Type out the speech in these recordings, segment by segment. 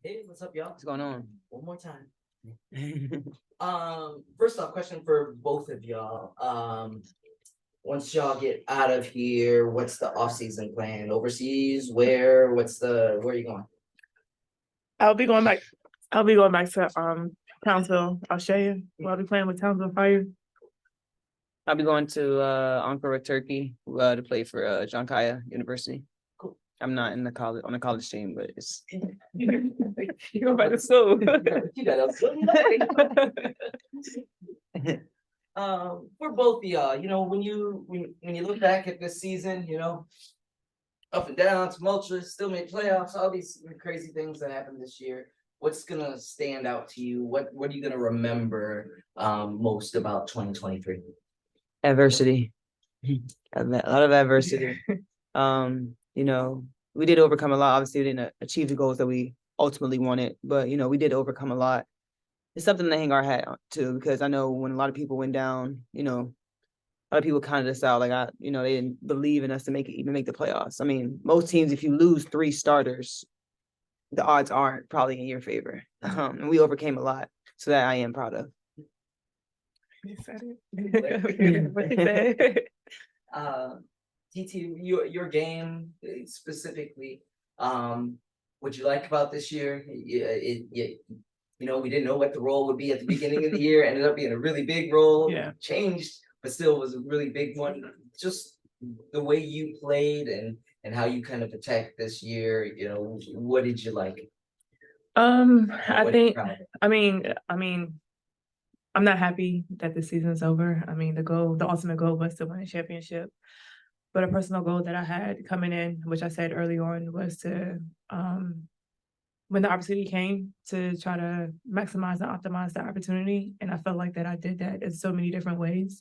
Hey, what's up, y'all? What's going on? One more time. First off, question for both of y'all. Once y'all get out of here, what's the off-season plan? Overseas? Where? Where are you going? I'll be going back to Townsville, Australia. I'll be playing with Townsville Fire. I'll be going to Ankara, Turkey, to play for John Kaya University. Cool. I'm not on the college team, but it's You go back to school. You got us. For both of y'all, when you look back at this season, up and down, tumultuous, still made playoffs, all these crazy things that happened this year. What's gonna stand out to you? What are you gonna remember most about 2023? adversity. A lot of adversity. We did overcome a lot. Obviously, we didn't achieve the goals that we ultimately wanted, but we did overcome a lot. It's something to hang our hat on to, because I know when a lot of people went down, a lot of people counted us out. Like they didn't believe in us to even make the playoffs. I mean, most teams, if you lose 3 starters, the odds aren't probably in your favor. And we overcame a lot, so that I am proud of. You said it. What you said? TT, your game specifically, what you like about this year? We didn't know what the role would be at the beginning of the year. Ended up being a really big role. Yeah. Changed, but still was a really big one. Just the way you played and how you kind of attacked this year. What did you like? I mean, I'm not happy that the season's over. I mean, the ultimate goal was to win a championship. But a personal goal that I had coming in, which I said early on, was to, when the opportunity came, to try to maximize and optimize the opportunity. And I felt like that I did that in so many different ways.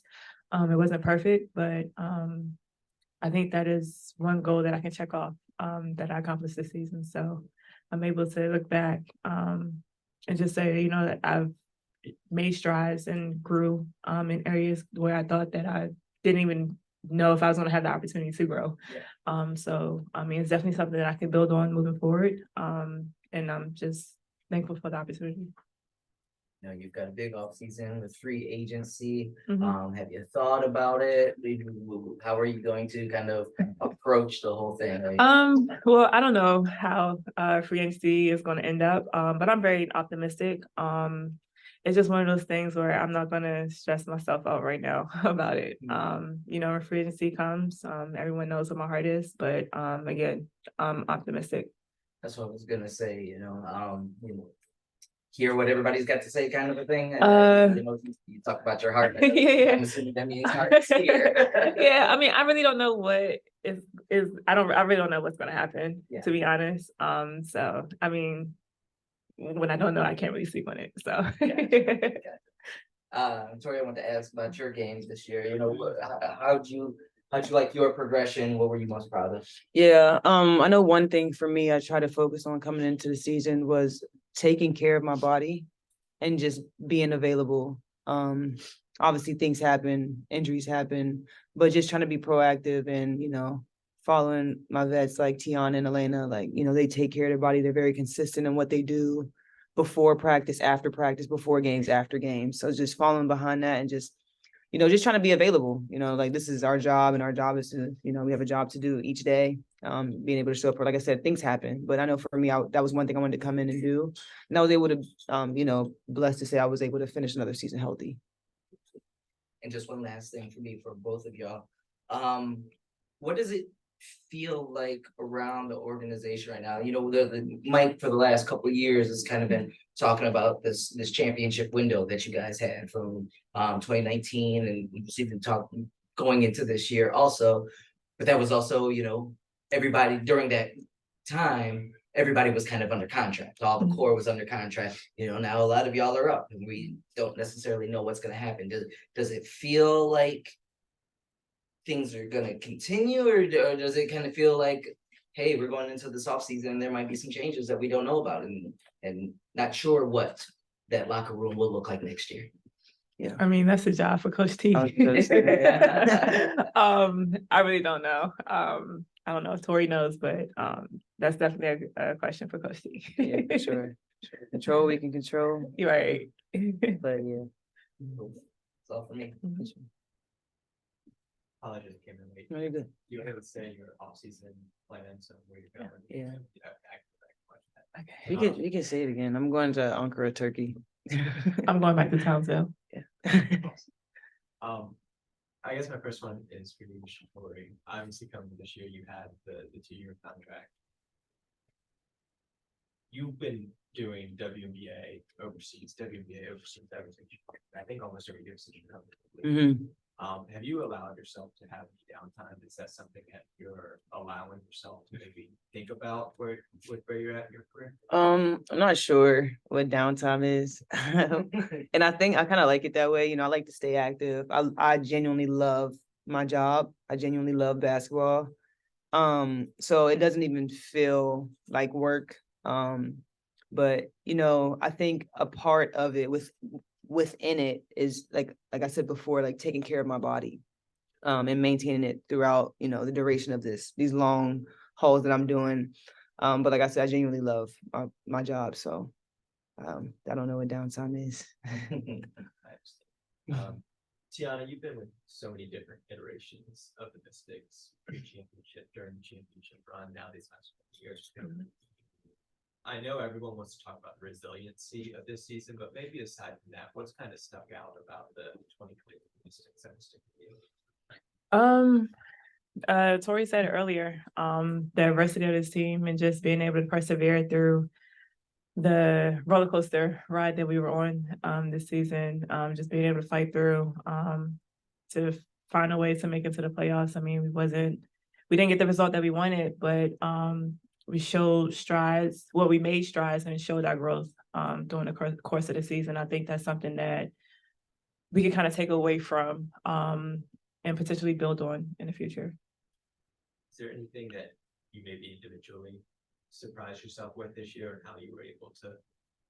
It wasn't perfect, but I think that is one goal that I can check off that I accomplished this season. So I'm able to look back and just say, that I've made strides and grew in areas where I thought that I didn't even know if I was going to have the opportunity to grow. Yeah. So I mean, it's definitely something that I can build on moving forward. And I'm just thankful for the opportunity. You've got a big off season with free agency. Mhm. Have you thought about it? How are you going to kind of approach the whole thing? Well, I don't know how free agency is going to end up, but I'm very optimistic. It's just one of those things where I'm not going to stress myself out right now about it. When free agency comes, everyone knows what my heart is, but again, I'm optimistic. That's what I was gonna say. Hear what everybody's got to say, kind of a thing. You talk about your heart. Yeah. I'm assuming that means heart's here. Yeah, I mean, I really don't know what is. I really don't know what's going to happen. Yeah. To be honest. So I mean, when I don't know, I can't really sleep on it. So. Tori, I want to ask about your games this year. How'd you like your progression? What were you most proud of? Yeah, I know one thing for me, I try to focus on coming into the season was taking care of my body and just being available. Obviously things happen, injuries happen, but just trying to be proactive and, following my vets like Tianna and Elena, they take care of their body. They're very consistent in what they do before practice, after practice, before games, after games. So just following behind that and just trying to be available. This is our job, and our job is to, we have a job to do each day. Being able to show up for, like I said, things happen. But I know for me, that was one thing I wanted to come in and do. And I was able to, blessed to say I was able to finish another season healthy. And just one last thing for me, for both of y'all. What does it feel like around the organization right now? The Mike for the last couple of years has kind of been talking about this championship window that you guys had from 2019, and we just even talk going into this year also. But that was also, everybody during that time, everybody was kind of under contract. All the core was under contract. Now a lot of y'all are up, and we don't necessarily know what's going to happen. Does it feel like things are going to continue, or does it kind of feel like, hey, we're going into this off season and there might be some changes that we don't know about, and not sure what that locker room will look like next year? Yeah, I mean, that's a job for Coach T. I really don't know. I don't know if Tori knows, but that's definitely a question for Coach T. Yeah, for sure. Control, we can control, You're right. but yeah. That's all for me. For sure. Apologies, came in late. No, you're good. You were able to say your off-season plans and where you're going. Yeah. Okay. We can say it again. I'm going to Ankara, Turkey. I'm going back to Townsville. Yeah. I guess my first one is for you, Shatori. Obviously, coming this year, you had the 2-year contract. You've been doing WNBA overseas, everything. I think almost every year since you come. Mhm. Have you allowed yourself to have any downtime? Is that something that you're allowing yourself to maybe think about where you're at in your career? I'm not sure what downtime is. And I think I kind of like it that way. You know, I like to stay active. I genuinely love my job. I genuinely love basketball. So it doesn't even feel like work. But you know, I think a part of it within it is like I said before, like taking care of my body, and maintaining it throughout, you know, the duration of these long hauls that I'm doing. But like I said, I genuinely love my job. So I don't know what downtime is. Tianna, you've been with so many different iterations of the Mystics, pre-championship, during the championship run, now these last years. I know everyone wants to talk about the resiliency of this season, but maybe aside from that, what's kind of stuck out about the 2020 Mystics that was sticking to you? Tori said earlier, the adversity of this team and just being able to persevere through the roller coaster ride that we were on this season, just being able to fight through to find a way to make it to the playoffs. I mean, we didn't get the result that we wanted, but we showed strides. Well, we made strides and showed our growth during the course of the season. I think that's something that we can kind of take away from and potentially build on in the future. Is there anything that you maybe individually surprised yourself with this year, and how you were able to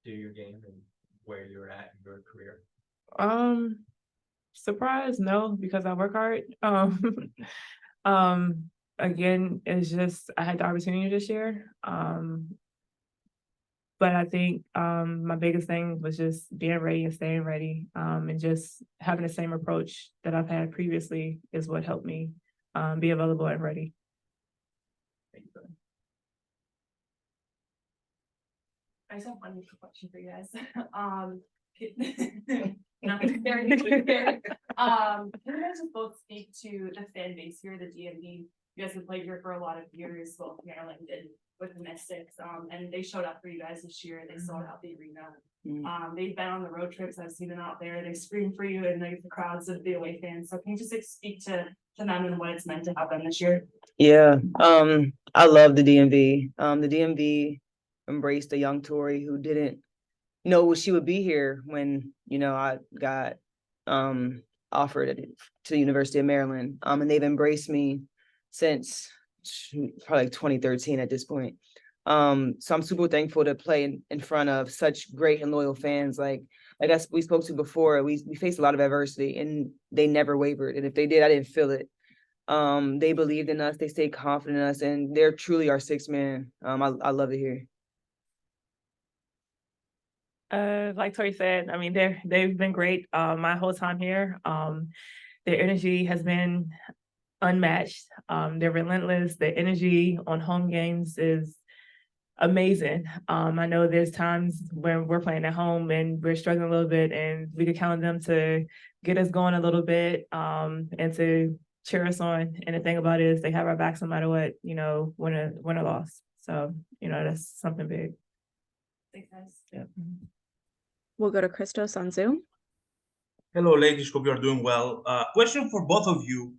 do your game and where you're at in your career? Surprise, no, because I work hard. Again, it's just I had the opportunity this year. But I think my biggest thing was just being ready and staying ready, and just having the same approach that I've had previously is what helped me be available and ready. Thank you. I just have one question for you guys. Nothing very quick here. Can you guys just both speak to the fan base here, the DMV? You guys have played here for a lot of years, both Maryland and with the Mystics, and they showed up for you guys this year. They sold out the arena. They've been on the road trips. I've seen them out there. They scream for you, and the crowds of the away fans. So can you just speak to them and what it's meant to have them this year? Yeah, I love the DMV. The DMV embraced a young Tori who didn't know she would be here when, you know, I got offered to the University of Maryland. And they've embraced me since probably like 2013 at this point. So I'm super thankful to play in front of such great and loyal fans. Like we spoke to before, we faced a lot of adversity and they never wavered. And if they did, I didn't feel it. They believed in us, they stayed confident in us, and they're truly our sixth man. I love it here. Like Tori said, I mean, they've been great my whole time here. Their energy has been unmatched. They're relentless. The energy on home games is amazing. I know there's times when we're playing at home and we're struggling a little bit, and we could count on them to get us going a little bit, and to cheer us on. And the thing about it is they have our backs no matter what, you know, win or loss. So, you know, that's something big. Thanks, guys. Yeah. We'll go to Christos on Zoom. Hello, ladies. Hope you're doing well. Question for both of you.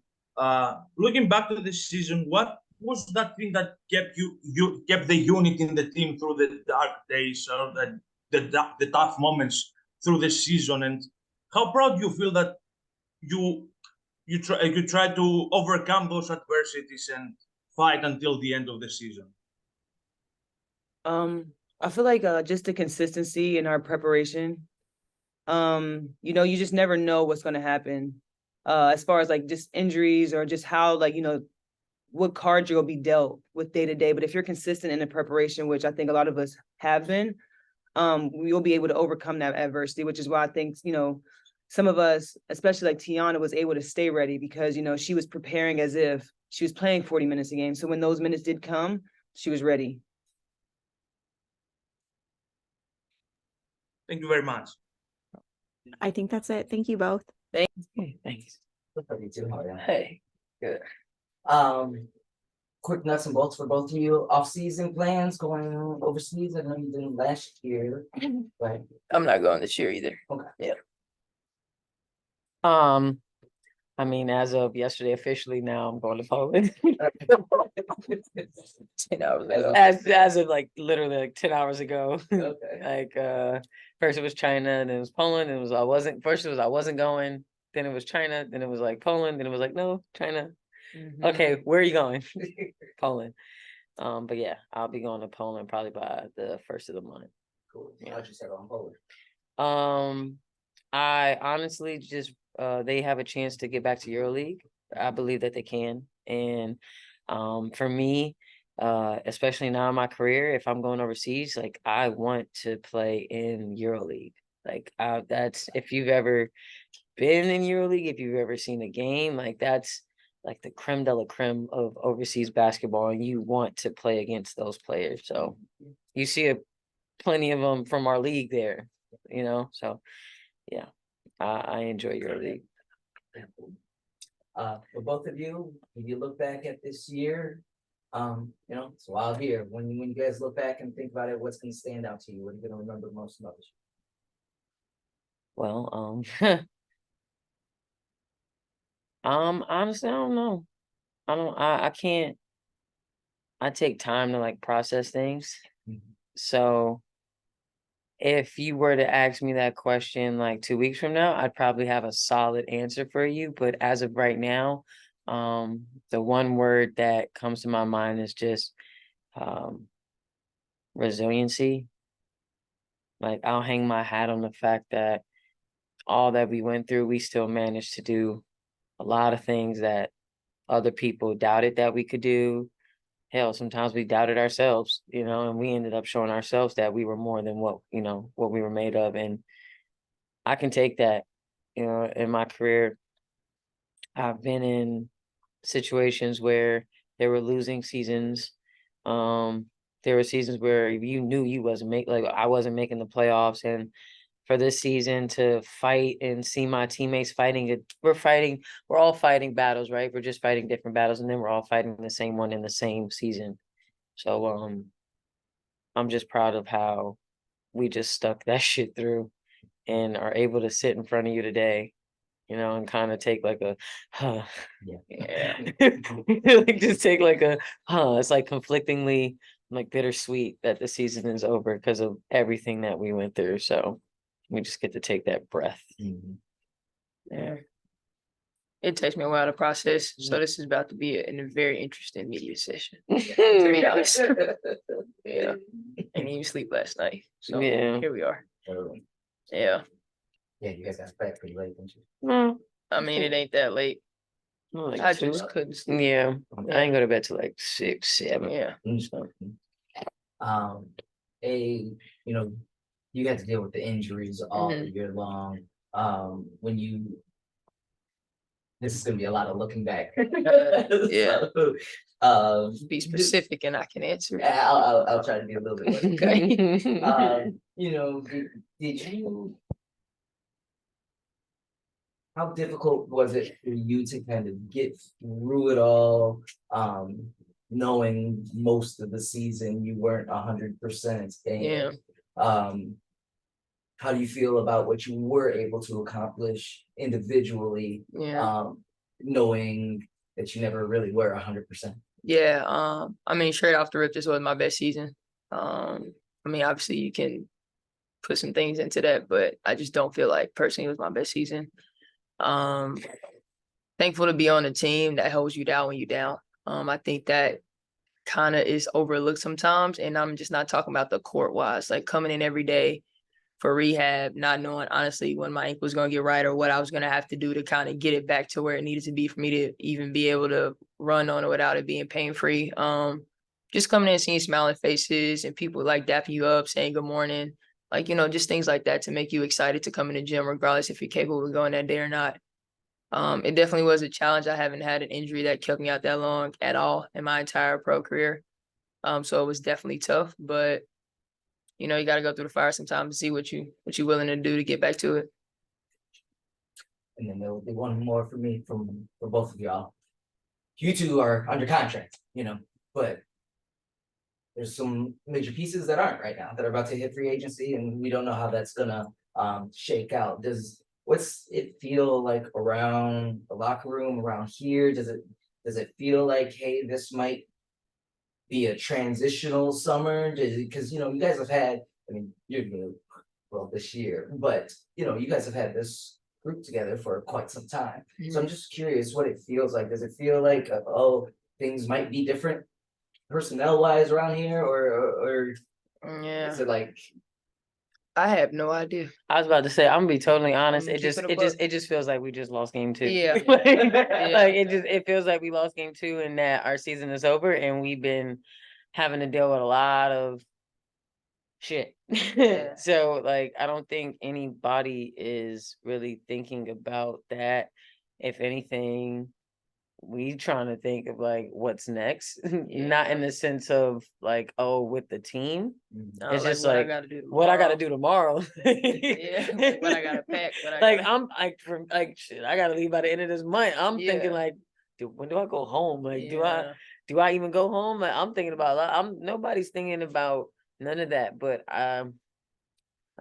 Looking back to this season, what was that thing that kept you kept the unit in the team through the dark days or the tough moments through the season? And how proud you feel that you try to overcome those adversities and fight until the end of the season? I feel like just the consistency in our preparation. You know, you just never know what's going to happen as far as like just injuries or just how, like, you know, what cards you'll be dealt with day to day. But if you're consistent in the preparation, which I think a lot of us have been, you'll be able to overcome that adversity, which is why I think, some of us, especially like Tianna, was able to stay ready because, she was preparing as if she was playing 40 minutes a game. So when those minutes did come, she was ready. Thank you very much. I think that's it. Thank you both. Thanks. Hey, good. Quick nuts and bolts for both of you. Off-season plans going overseas. I know you did last year, but I'm not going this year either. Okay. Yeah. I mean, as of yesterday, officially now I'm going to Poland. 10 hours ago. As of like literally like 10 hours ago. Okay. Like first it was China, and then it was Poland, and I wasn't going, then it was China, then it was like Poland, then it was like no, China. Okay, where are you going? Poland. But yeah, I'll be going to Poland probably by the first of the month. Cool. How'd you settle on Poland? I honestly just they have a chance to get back to EuroLeague. I believe that they can. And for me, especially now in my career, if I'm going overseas, like I want to play in EuroLeague. Like that's, if you've ever been in EuroLeague, if you've ever seen a game, like that's like the creme de la creme of overseas basketball, and you want to play against those players. So you see plenty of them from our league there, so yeah, I enjoy EuroLeague. For both of you, if you look back at this year, it's a wild year. When you guys look back and think about it, what's going to stand out to you? What are you going to remember most about this year? Well, honestly, I don't know. I can't. I take time to like process things. So if you were to ask me that question like 2 weeks from now, I'd probably have a solid answer for you. But as of right now, the one word that comes to my mind is just resiliency. Like I'll hang my hat on the fact that all that we went through, we still managed to do a lot of things that other people doubted that we could do. Hell, sometimes we doubted ourselves, and we ended up showing ourselves that we were more than what we were made of. And I can take that, in my career. I've been in situations where there were losing seasons. There were seasons where you knew you wasn't I wasn't making the playoffs, and for this season to fight and see my teammates fighting it. We're all fighting battles, right? We're just fighting different battles, and then we're all fighting the same one in the same season. So I'm just proud of how we just stuck that shit through and are able to sit in front of you today, and kind of take like a yeah. Like just take like a it's like conflictingly like bittersweet that the season is over because of everything that we went through. So we just get to take that breath. Yeah. It takes me a while to process. So this is about to be a very interesting media session. To be honest. Yeah. I didn't even sleep last night. So Yeah. here we are. Totally. Yeah. Yeah, you guys got back pretty late, didn't you? No, I mean, it ain't that late. like I 2. just couldn't sleep. Yeah, I ain't go to bed till like 6, 7. Yeah. You got to deal with the injuries all year long. This is gonna be a lot of looking back. Yeah. So, Be specific and I can answer. I'll try to be a little bit more. Okay. Did you? How difficult was it for you to kind of get through it all, knowing most of the season you weren't 100%? Yeah. How do you feel about what you were able to accomplish individually, Yeah. knowing that you never really were 100%? Yeah. I mean, straight off the rip, this was my best season. I mean, obviously you can put some things into that, but I just don't feel like personally it was my best season. Thankful to be on a team that holds you down when you're down. I think that kind of is overlooked sometimes, and I'm just not talking about the court wise, like coming in every day, for rehab, not knowing honestly when my ankle was going to get right or what I was going to have to do to kind of get it back to where it needed to be for me to even be able to run on it without it being pain-free. Just coming in and seeing smiling faces and people like dapping you up, saying good morning, like, you know, just things like that to make you excited to come in the gym, regardless if you're capable of going that day or not. It definitely was a challenge. I haven't had an injury that kept me out that long at all in my entire pro career. So it was definitely tough, but you know, you got to go through the fire sometimes to see what you're willing to do to get back to it. And then there'll be one more for me for both of y'all. You two are under contract, you know, but there's some major pieces that aren't right now that are about to hit free agency, and we don't know how that's gonna shake out. What's it feel like around the locker room, around here? Does it feel like, hey, this might be a transitional summer? Because you know, you guys have had, I mean, you're new, well, this year, but you know, you guys have had this group together for quite some time. So I'm just curious what it feels like. Does it feel like, oh, things might be different personnel wise around here, or Yeah, is it like, I have no idea. I was about to say, I'm gonna be totally honest. I'm It just, keeping it it just, buck. it just feels like we just lost game 2. Yeah. Like, Yeah. like it feels like we lost game 2 and that our season is over and we've been having to deal with a lot of shit. Yeah. So like, I don't think anybody is really thinking about that. If anything, we trying to think of like what's next, not in the sense of like, oh, with the team. It's just what I like gotta do what I gotta tomorrow. do tomorrow. Yeah, like what I gotta pack. What I Like gotta... I'm like from like shit, I gotta leave by the end of this month. I'm thinking Yeah. like, when do I go home? Like, Yeah. do I even go home? Like, I'm thinking about nobody's thinking about none of that. But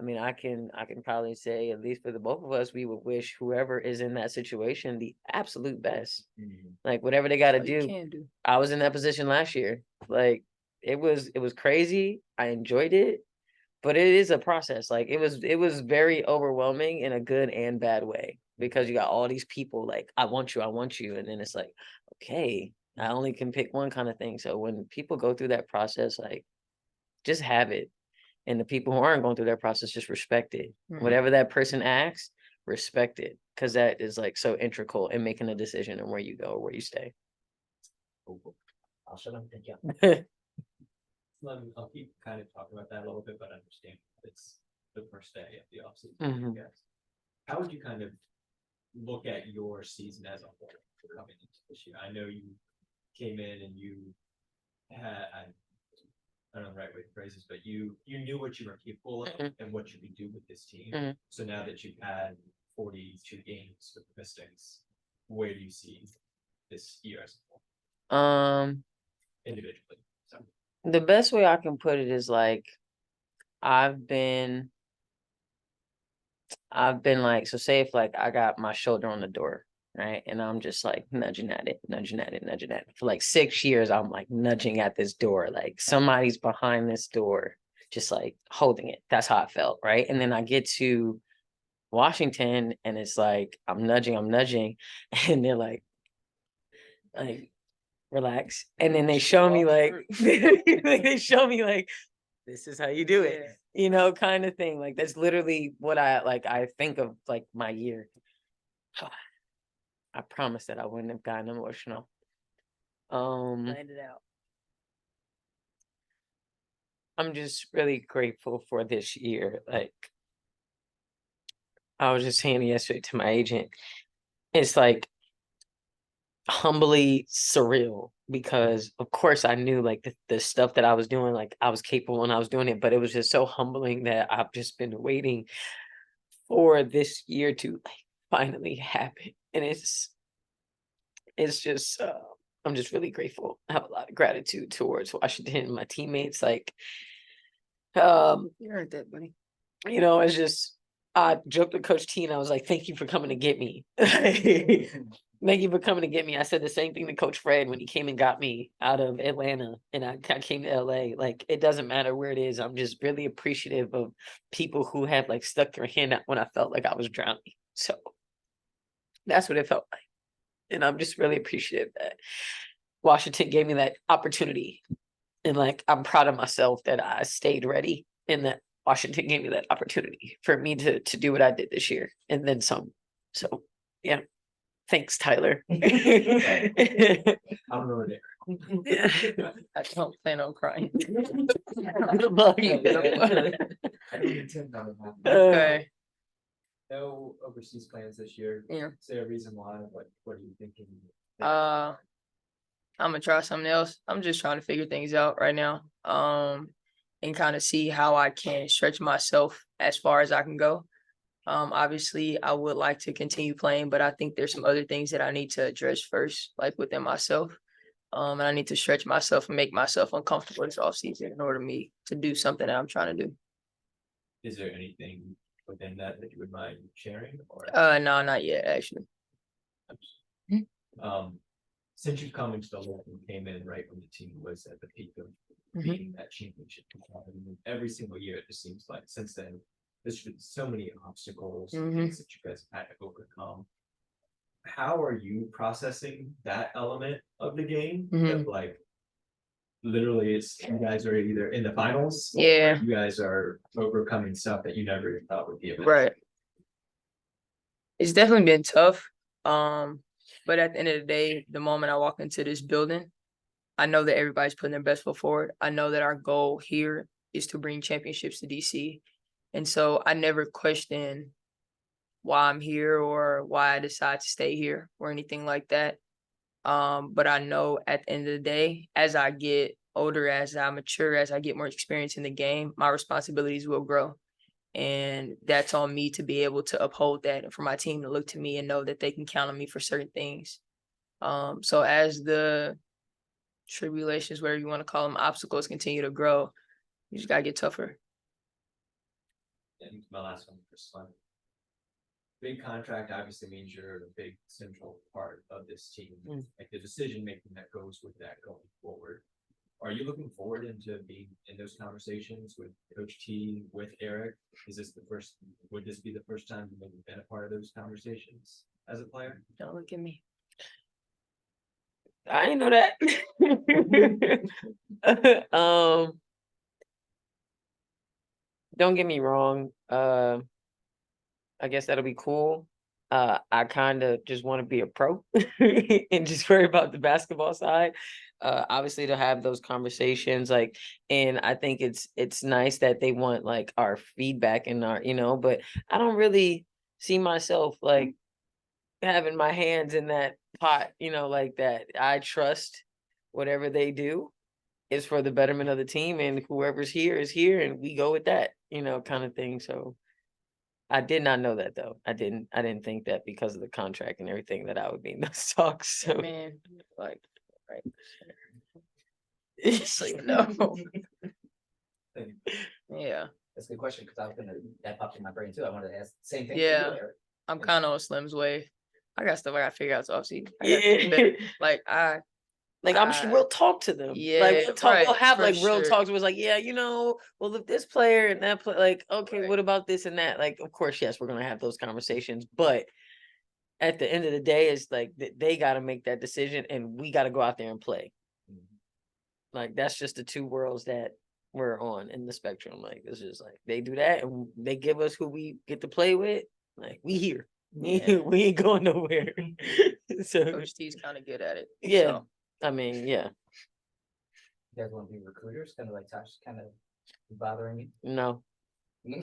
I mean, I can probably say, at least for the both of us, we would wish whoever is in that situation the absolute best. Like whatever they got to All you do. can do. I was in that position last year. Like it was crazy. I enjoyed it, but it is a process. Like it was very overwhelming in a good and bad way, because you got all these people like, I want you, and then it's like, okay, I only can pick one kind of thing. So when people go through that process, like just have it. And the people who aren't going through that process, just respect it. Whatever that person asks, respect it. Because that is like so integral in making a decision on where you go or where you stay. I'll shut up, thank you. I'll keep kind of talking about that a little bit, but understand it's the first day of the offseason. Mhm. Yes. How would you kind of look at your season as a whole coming into this year? I know you came in and you had, I don't know the right way to phrase this, but you knew what you were capable of and what you could do with this team. So now that you've had 42 games with the Mystics, where do you see this year as a whole? Individually. So. The best way I can put it is like, I've been like, so say if like I got my shoulder on the door, right? And I'm just like nudging at it. For like 6 years, I'm like nudging at this door. Like somebody's behind this door, just like holding it. That's how I felt, right? And then I get to Washington and it's like, I'm nudging. And they're like, relax. And then they show me like, this is how you do it, you know, kind of thing. Like that's literally what I think of like my year. I promise that I wouldn't have gotten emotional. Landed out. I'm just really grateful for this year. Like I was just saying yesterday to my agent, it's like humbly surreal, because of course I knew like the stuff that I was doing, like I was capable and I was doing it, but it was just so humbling that I've just been waiting for this year to like finally happen. And it's just I'm just really grateful. I have a lot of gratitude towards Washington and my teammates. Like You heard that, buddy. you know, it's just, I joked with Coach T and I was like, thank you for coming to get me. Thank you for coming to get me. I said the same thing to Coach Fred when he came and got me out of Atlanta and I came to LA. Like, it doesn't matter where it is. I'm just really appreciative of people who have like stuck their hand out when I felt like I was drowning. So that's what it felt like. And I'm just really appreciative that Washington gave me that opportunity. And like, I'm proud of myself that I stayed ready and that Washington gave me that opportunity for me to do what I did this year and then some. So yeah. Thanks, Tyler. I'm ruined it. I don't plan on crying. Good luck. Okay. No overseas plans this year. Yeah. Is there a reason why? What are you thinking? I'm gonna try something else. I'm just trying to figure things out right now. And kind of see how I can stretch myself as far as I can go. Obviously I would like to continue playing, but I think there's some other things that I need to address first, like within myself. And I need to stretch myself and make myself uncomfortable this offseason in order for me to do something that I'm trying to do. Is there anything within that you would mind sharing? Or No, not yet, actually. Since you've come into the league and came in right when the team was at the peak of being that championship, every single year it just seems like since then there's been so many obstacles things that you guys have had to overcome. How are you processing that element of the game? That, like, literally it's you guys are either in the finals, Yeah. or you guys are overcoming stuff that you never even thought would be a Right. It's definitely been tough. But at the end of the day, the moment I walk into this building, I know that everybody's putting their best foot forward. I know that our goal here is to bring championships to DC. And so I never question why I'm here or why I decide to stay here or anything like that. But I know at the end of the day, as I get older, as I mature, as I get more experience in the game, my responsibilities will grow. And that's on me to be able to uphold that and for my team to look to me and know that they can count on me for certain things. So as the tribulations, whatever you want to call them, obstacles continue to grow, you just gotta get tougher. And my last one, Chris. Big contract obviously means you're a big central part of this team. Like the decision making that goes with that going forward. Are you looking forward into being in those conversations with Coach T, with Eric? Would this be the first time you've maybe been a part of those conversations as a player? Don't look at me. I didn't know that. Don't get me wrong. I guess that'll be cool. I kind of just want to be a pro and just worry about the basketball side. Obviously to have those conversations, like, and I think it's nice that they want like our feedback and our, but I don't really see myself like having my hands in that pot, like that. I trust whatever they do is for the betterment of the team, and whoever's here is here, and we go with that, kind of thing. So I did not know that though. I didn't think that because of the contract and everything that I would be in those talks. So Man, like, right. So, no. Yeah. That's a good question, because that popped in my brain too. I wanted to ask the same thing. Yeah. For you, Eric. I'm kind of on Slim's way. I got stuff I got to figure out to offseason. yeah. I'm sure we'll talk to them. Yeah, like we'll talk. right, We'll have for like real sure. talks. Where it's like, yeah, well, if this player and that player, like, okay, Right. what about this and that? Like, of course, yes, we're gonna have those conversations. But at the end of the day, it's like they got to make that decision, and we got to go out there and play. Like that's just the two worlds that we're on in the spectrum. Like it's just like they do that, and they give us who we get to play with. Like we here. Yeah. We ain't going nowhere. So Coach T's kind of good at it. yeah. So. I mean, yeah. You guys want to be recruiters? Kind of like Tosh, kind of bothering No. you?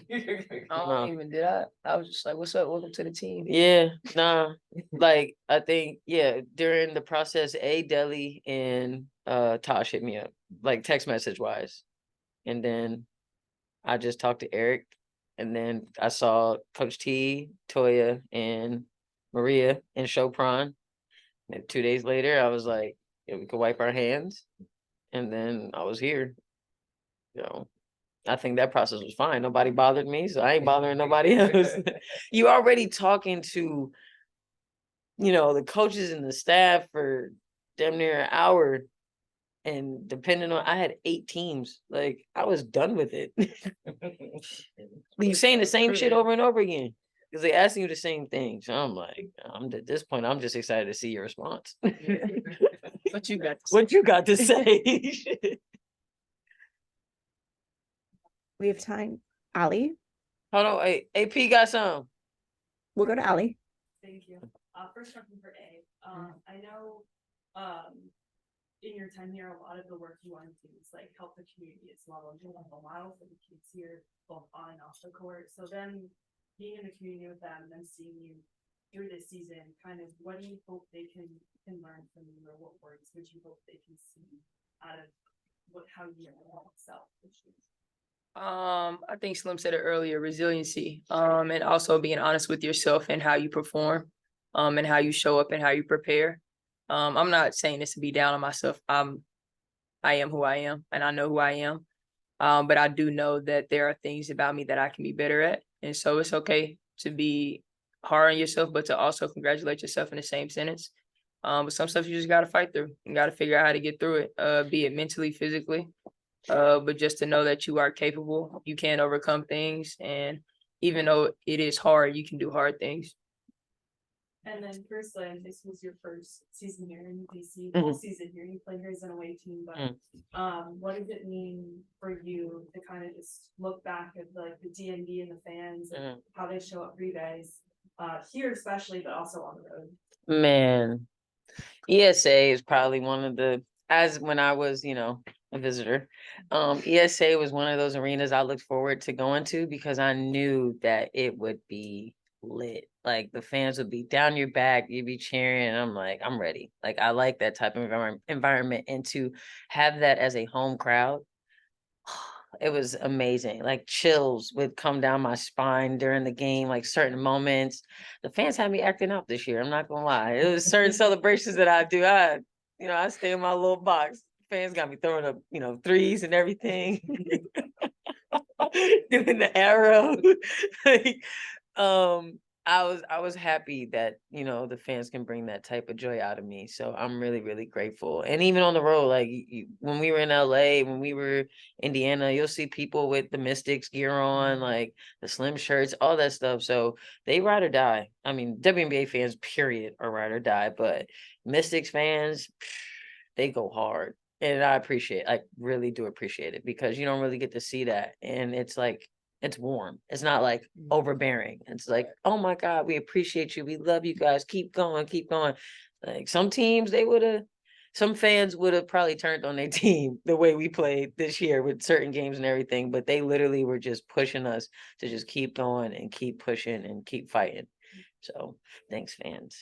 I don't even did I was just like, what's up? Welcome to the team. Yeah, nah. Like I think, yeah, during the process, Deli and Tosh hit me up, like text message wise. And then I just talked to Eric, and then I saw Coach T, Toya, and Maria and Chopron. And 2 days later, I was like, yeah, we could wipe our hands. And then I was here. I think that process was fine. Nobody bothered me, so I ain't bothering nobody else. You already talking to, the coaches and the staff for damn near an hour. And depending on, I had 8 teams. Like, I was done with it. You saying the same shit over and over again. Because they asking you the same thing. So I'm like, at this point, I'm just excited to see your response. What you got? What you got to say? We have time Ali, Hold on, wait, AP got some. we'll go to Ali. Thank you. First question for A. I know, in your time here, a lot of the work you want to do is like help the community as well, and you're like a model for the kids here, both on and off the court. So then being in the community with them and then seeing you through this season, kind of what do you hope they can learn from you, or what words would you hope they can see out of how you yourself? I think Slim said it earlier, resiliency, and also being honest with yourself and how you perform, and how you show up and how you prepare. I'm not saying this to be down on myself. I am who I am and I know who I am. But I do know that there are things about me that I can be better at. And so it's okay to be hard on yourself, but to also congratulate yourself in the same sentence. But some stuff you just got to fight through. You got to figure out how to get through it, be it mentally, physically. But just to know that you are capable, you can overcome things. And even though it is hard, you can do hard things. And then firstly, this was your first season here in DC, Mhm. whole season here, you played here as an away team, but what does it mean for you to kind of just look back at like the DMV and the fans and how they show up for you guys, here especially, but also on the road? Man, ESA is probably one of the, as when I was, a visitor, ESA was one of those arenas I looked forward to going to because I knew that it would be lit. Like the fans would be down your back, you'd be cheering, and I'm like, I'm ready. Like I like that type of environment, and to have that as a home crowd, it was amazing. Like chills would come down my spine during the game, like certain moments. The fans had me acting out this year. I'm not gonna lie. It was certain celebrations that I do. I stay in my little box. Fans got me throwing up, threes and everything. Doing the arrow. Like, I was happy that, the fans can bring that type of joy out of me. So I'm really, really grateful. And even on the road, like when we were in LA, when we were Indiana, you'll see people with the Mystics gear on, like the slim shirts, all that stuff. So they ride or die. I mean, WNBA fans, period, are ride or die, but Mystics fans, they go hard. And I really do appreciate it because you don't really get to see that. And it's like, it's warm. It's not like overbearing. It's like, oh my God, we appreciate you. We love you guys. Keep going, keep going. Like some teams, some fans would have probably turned on their team the way we played this year with certain games and everything, but they literally were just pushing us to just keep going and keep pushing and keep fighting. So thanks, fans.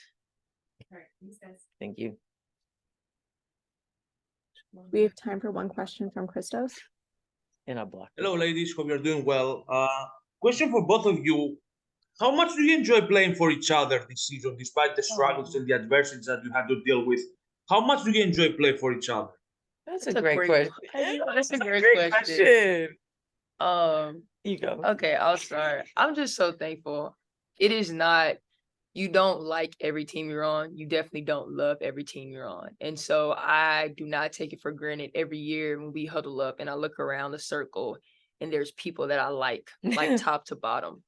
All right, thanks guys. Thank you. We have time for one question from Christos. And I blocked. Hello, ladies. Hope you're doing well. Question for both of you. How much do you enjoy playing for each other this season, despite the struggles and the adversities that you had to deal with? How much do you enjoy playing for each other? That's a great question. That's a great question. You go. Okay, I'll start. I'm just so thankful. It is not, you don't like every team you're on. You definitely don't love every team you're on. And so I do not take it for granted every year when we huddle up and I look around the circle and there's people that I like top to bottom.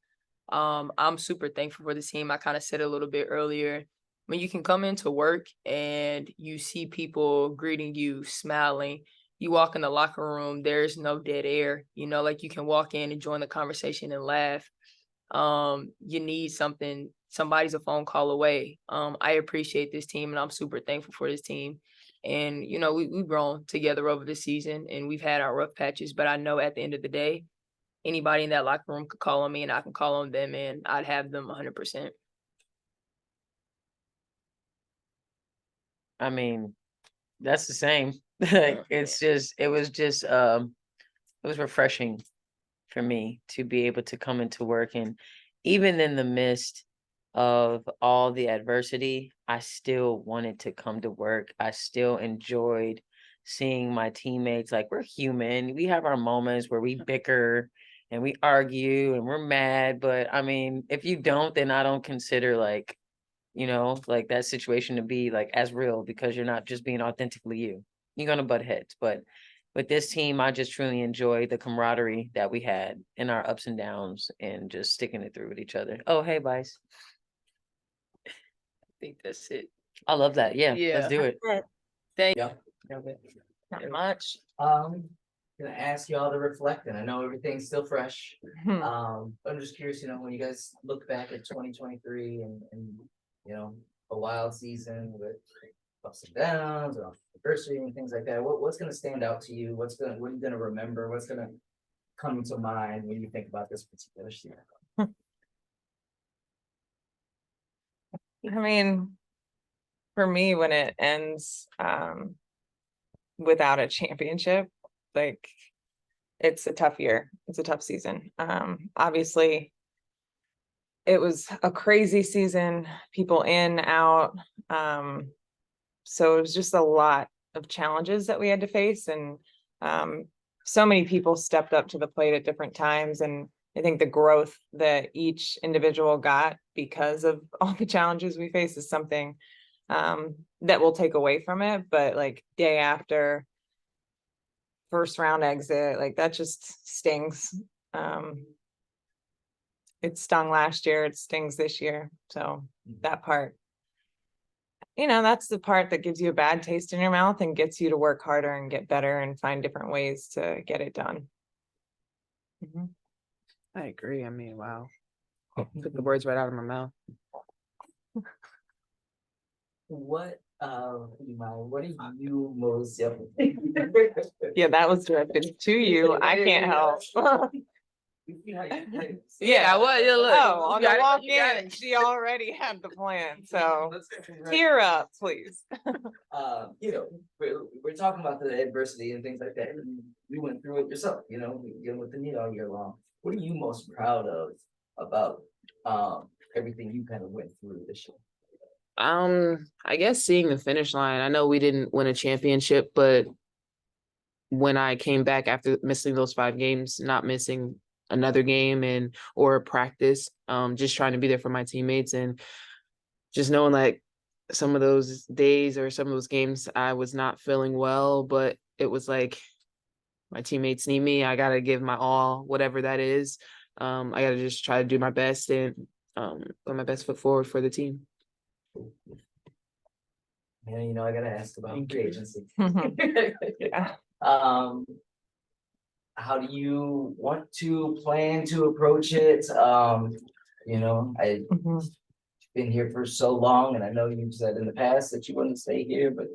I'm super thankful for the team. I kind of said it a little bit earlier. When you can come into work and you see people greeting you, smiling, you walk in the locker room, there's no dead air, like you can walk in and join the conversation and laugh. You need something, somebody's a phone call away. I appreciate this team and I'm super thankful for this team. And, we've grown together over the season and we've had our rough patches, but I know at the end of the day, anybody in that locker room could call on me and I can call on them and I'd have them 100%. I mean, that's the same. Like it was refreshing for me to be able to come into work, and even in the midst of all the adversity, I still wanted to come to work. I still enjoyed seeing my teammates. Like, we're human. We have our moments where we bicker and we argue and we're mad, but I mean, if you don't, then I don't consider like that situation to be like as real, because you're not just being authentically you. You're gonna butt heads. But with this team, I just truly enjoy the camaraderie that we had in our ups and downs and just sticking it through with each other. Oh, hey, Vice. I think that's it. I love that. Yeah, Yeah. let's do it. Thank Yeah. you. Not much. gonna ask you all to reflect, and I know everything's still fresh. Hmm. I'm just curious, when you guys look back at 2023 and a wild season with ups and downs or adversity and things like that, what's gonna stand out to you? What are you gonna remember? What's gonna come to mind when you think about this particular season? I mean, for me, when it ends without a championship, like it's a tough year. It's a tough season. Obviously, it was a crazy season, people in, out. So it was just a lot of challenges that we had to face, and so many people stepped up to the plate at different times. And I think the growth that each individual got because of all the challenges we face is something that we'll take away from it. But like day after first round exit, like that just stings. It stung last year, it stings this year. So that part, that's the part that gives you a bad taste in your mouth and gets you to work harder and get better and find different ways to get it done. I agree. I mean, wow. Took the words right out of my mouth. What are you most Yeah, that was directed to you. I can't help. Yeah, well, yeah, look, Oh, on you the got walk it, you got in, it. she already had the plan. So tear up, please. We're talking about the adversity and things like that. And you went through it yourself, dealing with the knee all year long. What are you most proud of about everything you kind of went through this year? I guess seeing the finish line. I know we didn't win a championship, but when I came back after missing those 5 games, not missing another game or practice, just trying to be there for my teammates, and just knowing like some of those days or some of those games I was not feeling well, but it was like my teammates need me. I gotta give my all, whatever that is. I gotta just try to do my best and put my best foot forward for the team. Yeah, I gotta ask about free agency. Yeah. How do you want to plan to approach it? I've been here for so long, and I know you've said in the past that you wouldn't stay here, but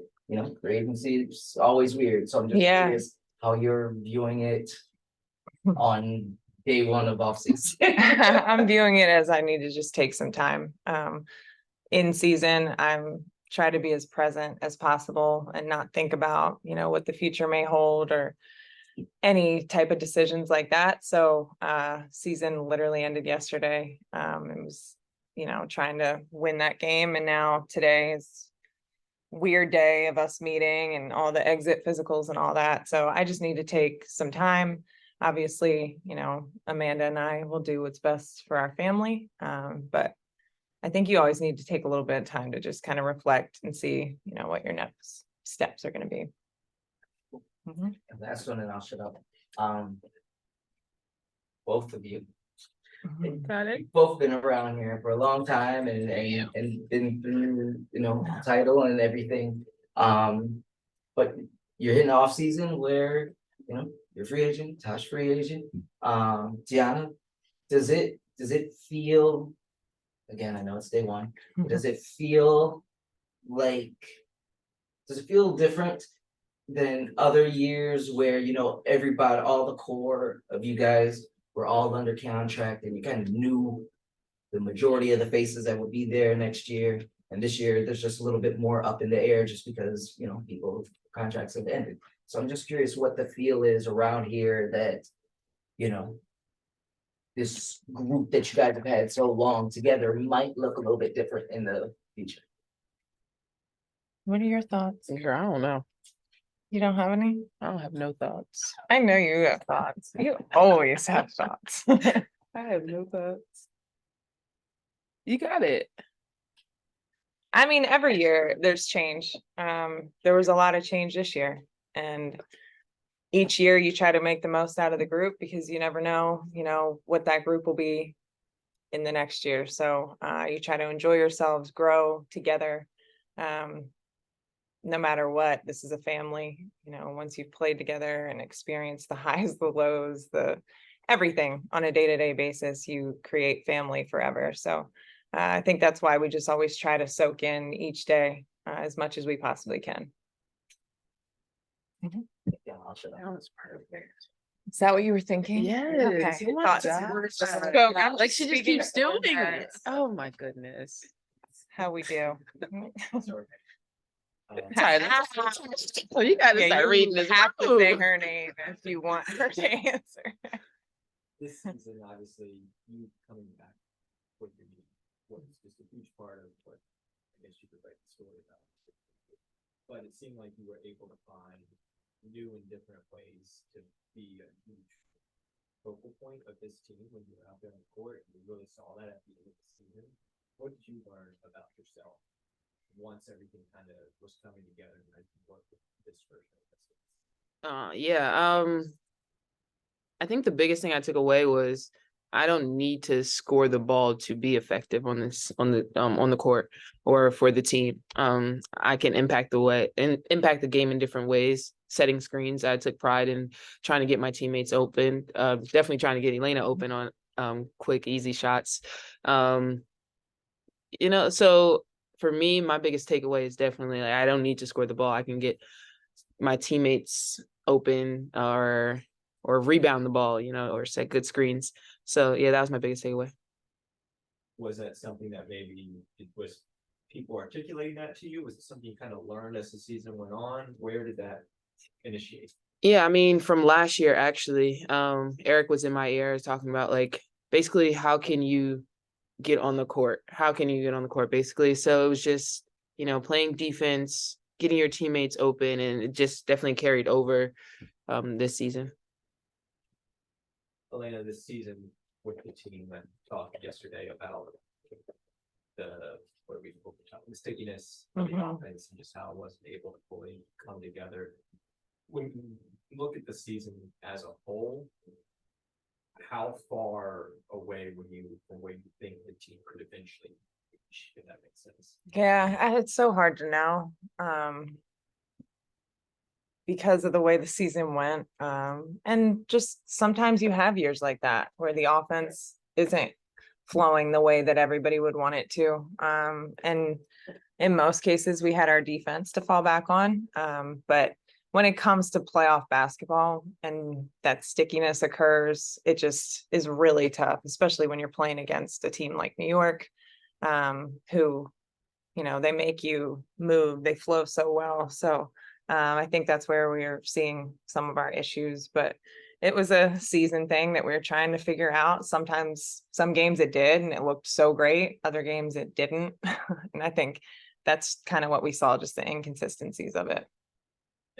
free agency is always weird. So I'm just curious how you're viewing it on day one of off season. I'm viewing it as I need to just take some time. In season, I'm try to be as present as possible and not think about, what the future may hold or any type of decisions like that. So season literally ended yesterday. It was, trying to win that game. And now today is weird day of us meeting and all the exit physicals and all that. So I just need to take some time. Obviously, Amanda and I will do what's best for our family. But I think you always need to take a little bit of time to just kind of reflect and see, what your next steps are going to be. Last one, and I'll shut up. Both of you. Got it. You've both been around here for a long time and been through, title and everything. But you're hitting off season where, you're free agent, Tosh free agent. Tianna, does it feel, again, I know it's day one, but does it feel different than other years where, everybody, all the core of you guys were all under contract and you kind of knew the majority of the faces that would be there next year? And this year, there's just a little bit more up in the air just because, people's contracts have ended. So I'm just curious what the feel is around here that, this group that you guys have had so long together might look a little bit different in the future. What are your thoughts? Girl, I don't know. You don't have any? I don't have no thoughts. I know you have thoughts. You always have thoughts. I have no thoughts. You got it. I mean, every year there's change. There was a lot of change this year, and each year you try to make the most out of the group because you never know, what that group will be in the next year. So you try to enjoy yourselves, grow together. no matter what, this is a family, once you've played together and experienced the highs, the lows, everything on a day-to-day basis, you create family forever. So I think that's why we just always try to soak in each day as much as we possibly can. Yeah, I'll shut up. Is that what you were thinking? Yes. Okay. Oh my Thought- gosh. So I'm Like just she just speaking keeps for doing that. it. Oh my goodness. How we do. Sorry. Sorry. So you gotta Yeah, start you reading this. have to say room. her name if you want her to answer. This season, obviously, you coming back with your knee was just a huge part of what I guess you could write the story about. But it seemed like you were able to find new and different ways to be a huge focal point of this team when you were out there on the court. And you really saw that at the end of the season. What did you learn about yourself once everything kind of was coming together and as you worked with this version of this? I think the biggest thing I took away was I don't need to score the ball to be effective on the court or for the team. I can impact the game in different ways. Setting screens, I took pride in trying to get my teammates open. Definitely trying to get Elena open on quick, easy shots. So for me, my biggest takeaway is definitely like I don't need to score the ball. I can get my teammates open or rebound the ball, or set good screens. So yeah, that was my biggest takeaway. Was that something that maybe it was people articulating that to you? Was it something you kind of learned as the season went on? Where did that initiate? Yeah, I mean, from last year, actually, Eric was in my ear talking about like basically how can you get on the court? How can you get on the court, basically? So it was just, playing defense, getting your teammates open, and it just definitely carried over this season. Elena, this season with the team that talked yesterday about the stickiness of the offense and just how it wasn't able to fully come together. When you look at the season as a whole, how far away were you from where you think the team could eventually reach, if that makes sense? Yeah, it's so hard to know. Because of the way the season went. And just sometimes you have years like that where the offense isn't flowing the way that everybody would want it to. And in most cases, we had our defense to fall back on. But when it comes to playoff basketball and that stickiness occurs, it just is really tough, especially when you're playing against a team like New York, who, they make you move, they flow so well. So I think that's where we're seeing some of our issues, but it was a season thing that we were trying to figure out. Sometimes some games it did and it looked so great. Other games it didn't. And I think that's kind of what we saw, just the inconsistencies of it.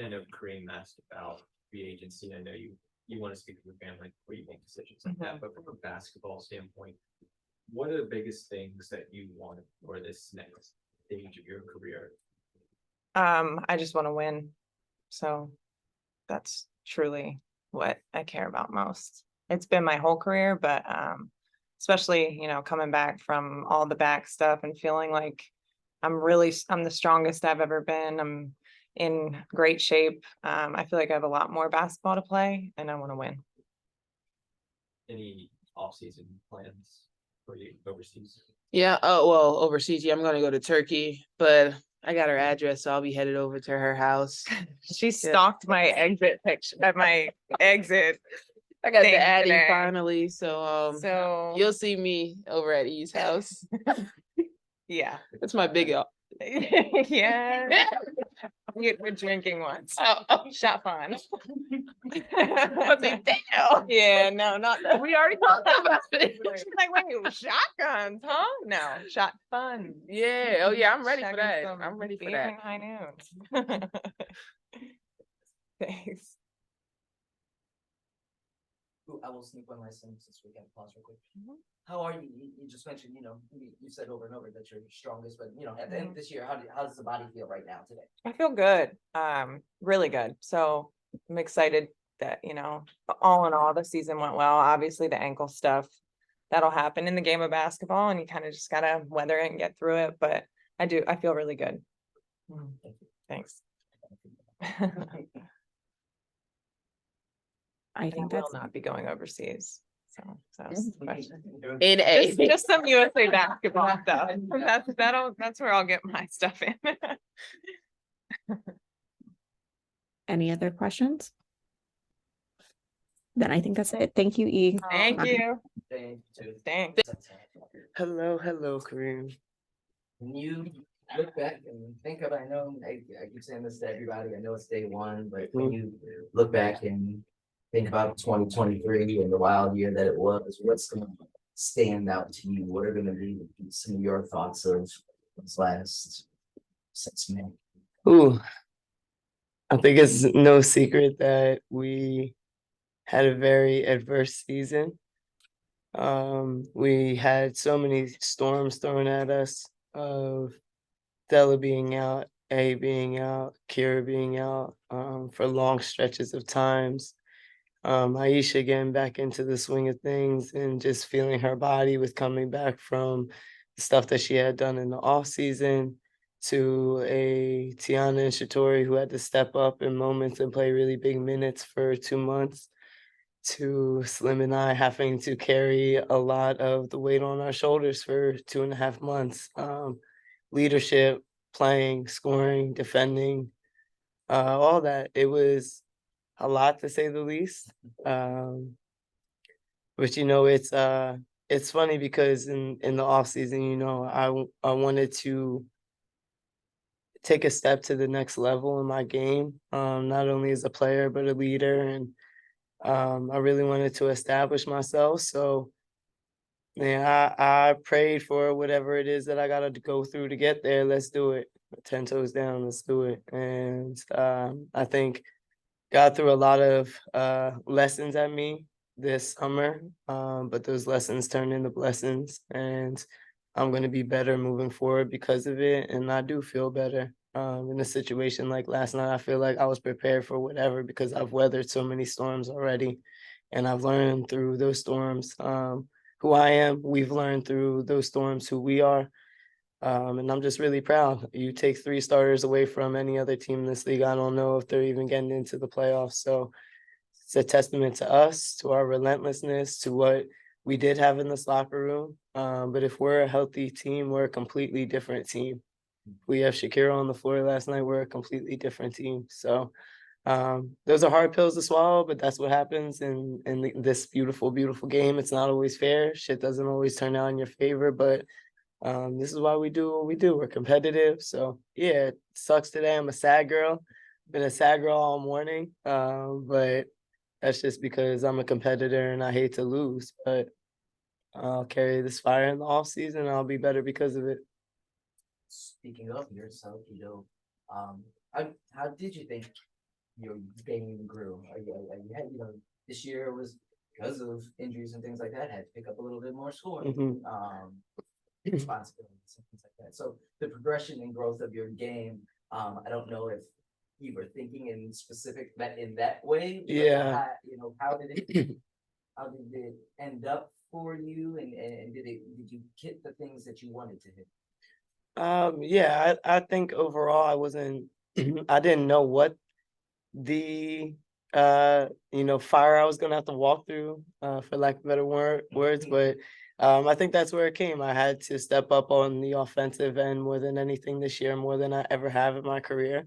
I know Kareem asked about free agency. I know you want to speak to your family before you make decisions like that, but from a basketball standpoint, what are the biggest things that you want for this next stage of your career? I just want to win. So that's truly what I care about most. It's been my whole career, but especially, coming back from all the back stuff and feeling like I'm the strongest I've ever been. I'm in great shape. I feel like I have a lot more basketball to play and I want to win. Any off-season plans for you overseas? Yeah. Oh, well, overseas, yeah, I'm gonna go to Turkey, but I got her address, so I'll be headed over to her house. She stalked my exit picture at my exit. I got thing the Addy today. finally, so So you'll see me over at E's house. yeah. That's my big up. Yeah. We're drinking once. Oh, Shot fun. I was like, damn. Yeah, no, not that. We already talked about it. She's like, wait, shotguns, huh? No, shot fun. Yeah. Oh yeah, I'm ready for Shotgun that. some I'm ready for beer that. and high noon. Thanks. I will sneak one last thing since we can pause real quick. How are you? You just mentioned, you said over and over that you're strongest, but at the end of this year, how does the body feel right now today? I feel good. Really good. So I'm excited that, all in all, the season went well. Obviously the ankle stuff, that'll happen in the game of basketball and you kind of just gotta weather it and get through it. But I feel really good. Thanks. I I think will that's, not be going overseas. So that was the question. In A. Just some USA basketball stuff. That's where I'll get my stuff in. any other questions? Then I think that's it. Thank you, E. Thank you. Thank you. Thanks. Hello, Kareem. When you look back and think of, I know, I keep saying this to everybody, I know it's day one, but when you look back and think about 2023 and the wild year that it was, what's gonna stand out to you? What are gonna be some of your thoughts of this last 6 months? Ooh, I think it's no secret that we had a very adverse season. We had so many storms thrown at us of Della being out, A being out, Kira being out, for long stretches of times. Myisha getting back into the swing of things and just feeling her body with coming back from the stuff that she had done in the off season, to a Tianna and Shatori who had to step up in moments and play really big minutes for 2 months, to Slim and I having to carry a lot of the weight on our shoulders for 2.5 months. Leadership, playing, scoring, defending, all that. It was a lot, to say the least. But it's funny because in the off season, I wanted to take a step to the next level in my game, not only as a player but a leader, and I really wanted to establish myself. So yeah, I prayed for whatever it is that I gotta go through to get there. Let's do it. 10 toes down, let's do it. And I think God threw a lot of lessons at me this summer, but those lessons turned into blessings, and I'm going to be better moving forward because of it. And I do feel better. In a situation like last night, I feel like I was prepared for whatever because I've weathered so many storms already, and I've learned through those storms who I am. We've learned through those storms who we are. And I'm just really proud. You take 3 starters away from any other team in this league, I don't know if they're even getting into the playoffs. So it's a testament to us, to our relentlessness, to what we did have in this locker room. But if we're a healthy team, we're a completely different team. We have Shakira on the floor last night, we're a completely different team. So those are hard pills to swallow, but that's what happens in this beautiful, beautiful game. It's not always fair. Shit doesn't always turn out in your favor, but this is why we do what we do. We're competitive. So yeah, it sucks today. I'm a sad girl. Been a sad girl all morning. But that's just because I'm a competitor and I hate to lose. But I'll carry this fire in the off season. I'll be better because of it. Speaking of yourself, how did you think your game grew? This year was because of injuries and things like that, had to pick up a little bit more scoring. Responsibilities and things like that. So the progression and growth of your game, I don't know if you were thinking in specific that in that way. Yeah. How did it end up for you, and did you hit the things that you wanted to hit? Yeah, I think overall I wasn't I didn't know what the fire I was gonna have to walk through, for lack of better words, but I think that's where it came. I had to step up on the offensive end more than anything this year, more than I ever have in my career.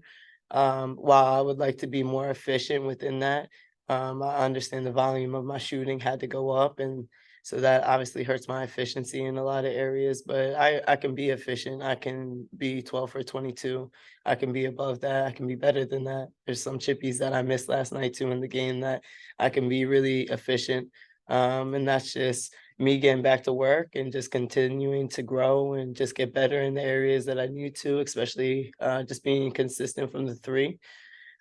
While I would like to be more efficient within that, I understand the volume of my shooting had to go up, and so that obviously hurts my efficiency in a lot of areas, but I can be efficient. I can be 12 for 22. I can be above that. I can be better than that. There's some chippies that I missed last night too in the game that I can be really efficient. And that's just me getting back to work and just continuing to grow and just get better in the areas that I need to, especially just being consistent from the 3.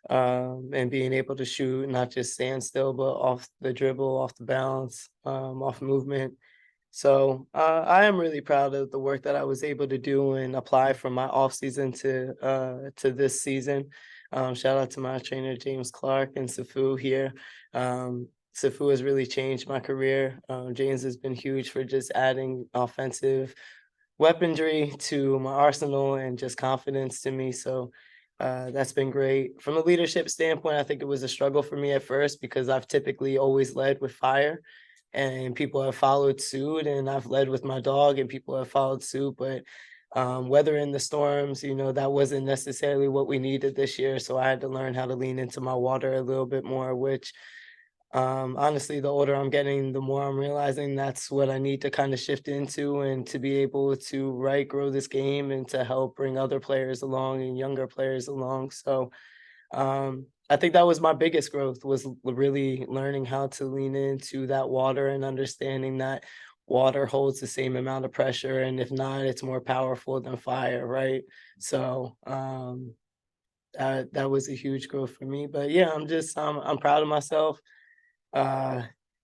And being able to shoot, not just stand still, but off the dribble, off the bounce, off movement. So I am really proud of the work that I was able to do and apply from my off season to this season. Shout out to my trainer James Clark and Sifu here. Sifu has really changed my career. James has been huge for just adding offensive weaponry to my arsenal and just confidence to me. So That's been great. From a leadership standpoint, I think it was a struggle for me at first because I've typically always led with fire and people have followed suit, and I've led with my dog and people have followed suit. But weathering the storms, that wasn't necessarily what we needed this year. So I had to learn how to lean into my water a little bit more, which honestly, the older I'm getting, the more I'm realizing that's what I need to kind of shift into and to be able to grow this game and to help bring other players along and younger players along. So I think that was my biggest growth, was really learning how to lean into that water and understanding that water holds the same amount of pressure, and if not, it's more powerful than fire, right? So that was a huge growth for me. But yeah, I'm proud of myself.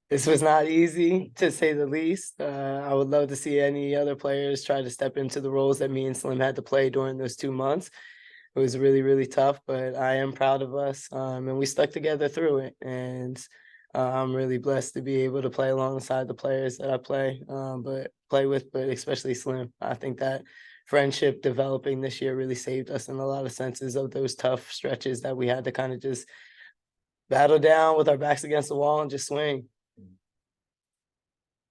This was not easy, to say the least. I would love to see any other players try to step into the roles that me and Slim had to play during those 2 months. It was really, really tough, but I am proud of us. And we stuck together through it. And I'm really blessed to be able to play alongside the players that I play with, but especially Slim. I think that friendship developing this year really saved us in a lot of senses of those tough stretches that we had to kind of just battle down with our backs against the wall and just swing.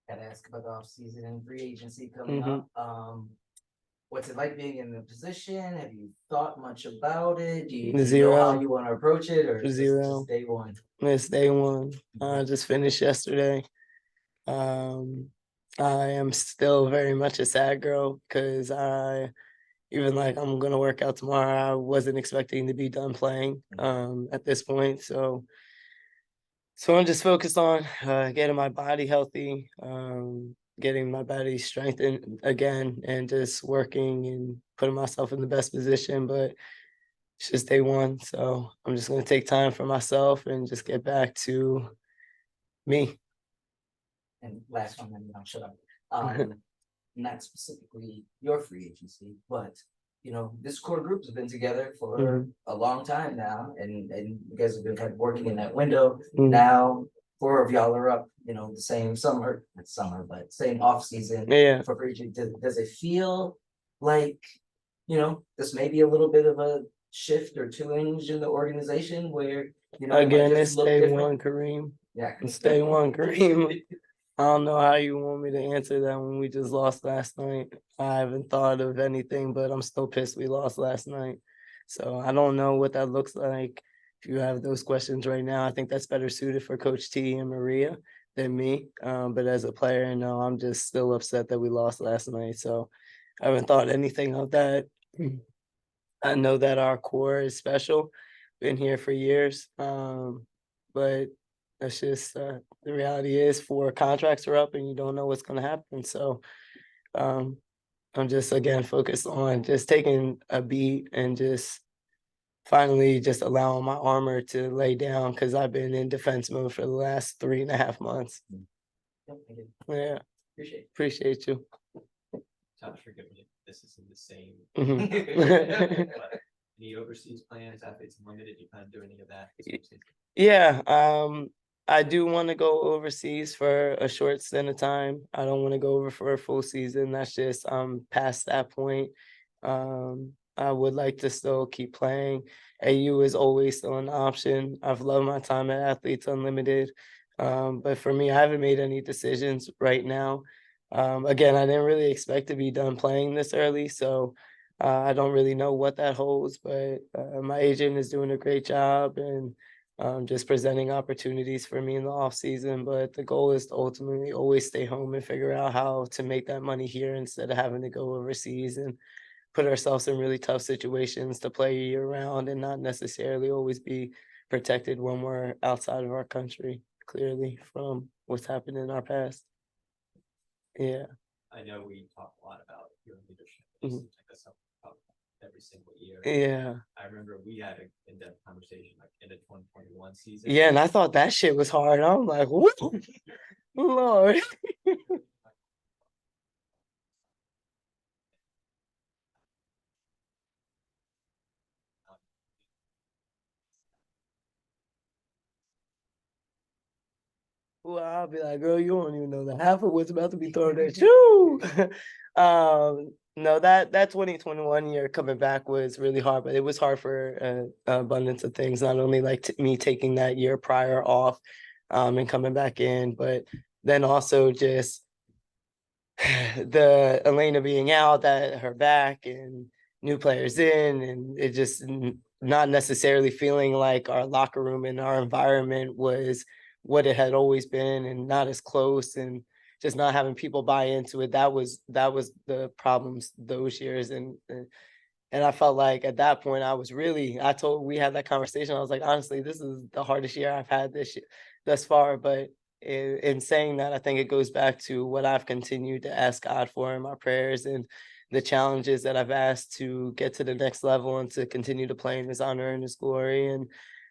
Gotta ask about the offseason and free agency coming up. What's it like being in the position? Have you thought much about it? Do you know how you want to approach it, or is this just day one? It's day one. I just finished yesterday. I am still very much a sad girl because even like I'm gonna work out tomorrow, I wasn't expecting to be done playing at this point. So I'm just focused on getting my body healthy, getting my body strengthened again, and just working and putting myself in the best position. But it's just day one, so I'm just gonna take time for myself and just get back to me. And last one, then I'll shut up. Not specifically your free agency, but this core group has been together for a long time now, and you guys have been kind of working in that window. Now 4 of y'all are up, the same summer, not summer, but same off season. Yeah. For free agency. Does it feel like, this may be a little bit of a shift or change in the organization where, Again, it's day one, Kareem. Yeah. It's day one, Kareem. I don't know how you want me to answer that when we just lost last night. I haven't thought of anything, but I'm still pissed we lost last night. So I don't know what that looks like. If you have those questions right now, I think that's better suited for Coach T and Maria than me. But as a player, no, I'm just still upset that we lost last night. So I haven't thought anything of that. I know that our core is special, been here for years. But that's just the reality is 4 contracts are up and you don't know what's going to happen. So I'm just, again, focused on just taking a beat and just finally just allowing my armor to lay down, because I've been in defense mode for the last 3.5 months. Yeah. Appreciate you. Tosh, forgive me if this isn't the same. Mhm. But any overseas plans, athletes unlimited, you plan to do any of that? Yeah, I do want to go overseas for a short stint of time. I don't want to go over for a full season. That's just past that point. I would like to still keep playing. AU is always still an option. I've loved my time at Athletes Unlimited. But for me, I haven't made any decisions right now. Again, I didn't really expect to be done playing this early, so I don't really know what that holds, but my agent is doing a great job and just presenting opportunities for me in the off season. But the goal is to ultimately always stay home and figure out how to make that money here instead of having to go overseas and put ourselves in really tough situations to play year round and not necessarily always be protected when we're outside of our country, clearly, from what's happened in our past. Yeah. I know we talk a lot about your leadership. That's something every single year. Yeah. I remember we had an in-depth conversation like in the 2021 season. Yeah, and I thought that shit was hard. I'm like, what? Lord. Well, I'll be like, girl, you don't even know the half of what's about to be thrown at you. No, that 2021 year coming back was really hard, but it was hard for an abundance of things. Not only like me taking that year prior off, and coming back in, but then also just the Elena being out, that her back, and new players in, and it just not necessarily feeling like our locker room and our environment was what it had always been, and not as close, and just not having people buy into it. That was the problems those years. And I felt like at that point we had that conversation. I was like, honestly, this is the hardest year I've had thus far. But in saying that, I think it goes back to what I've continued to ask God for in my prayers, and the challenges that I've asked to get to the next level and to continue to play in His honor and His glory. And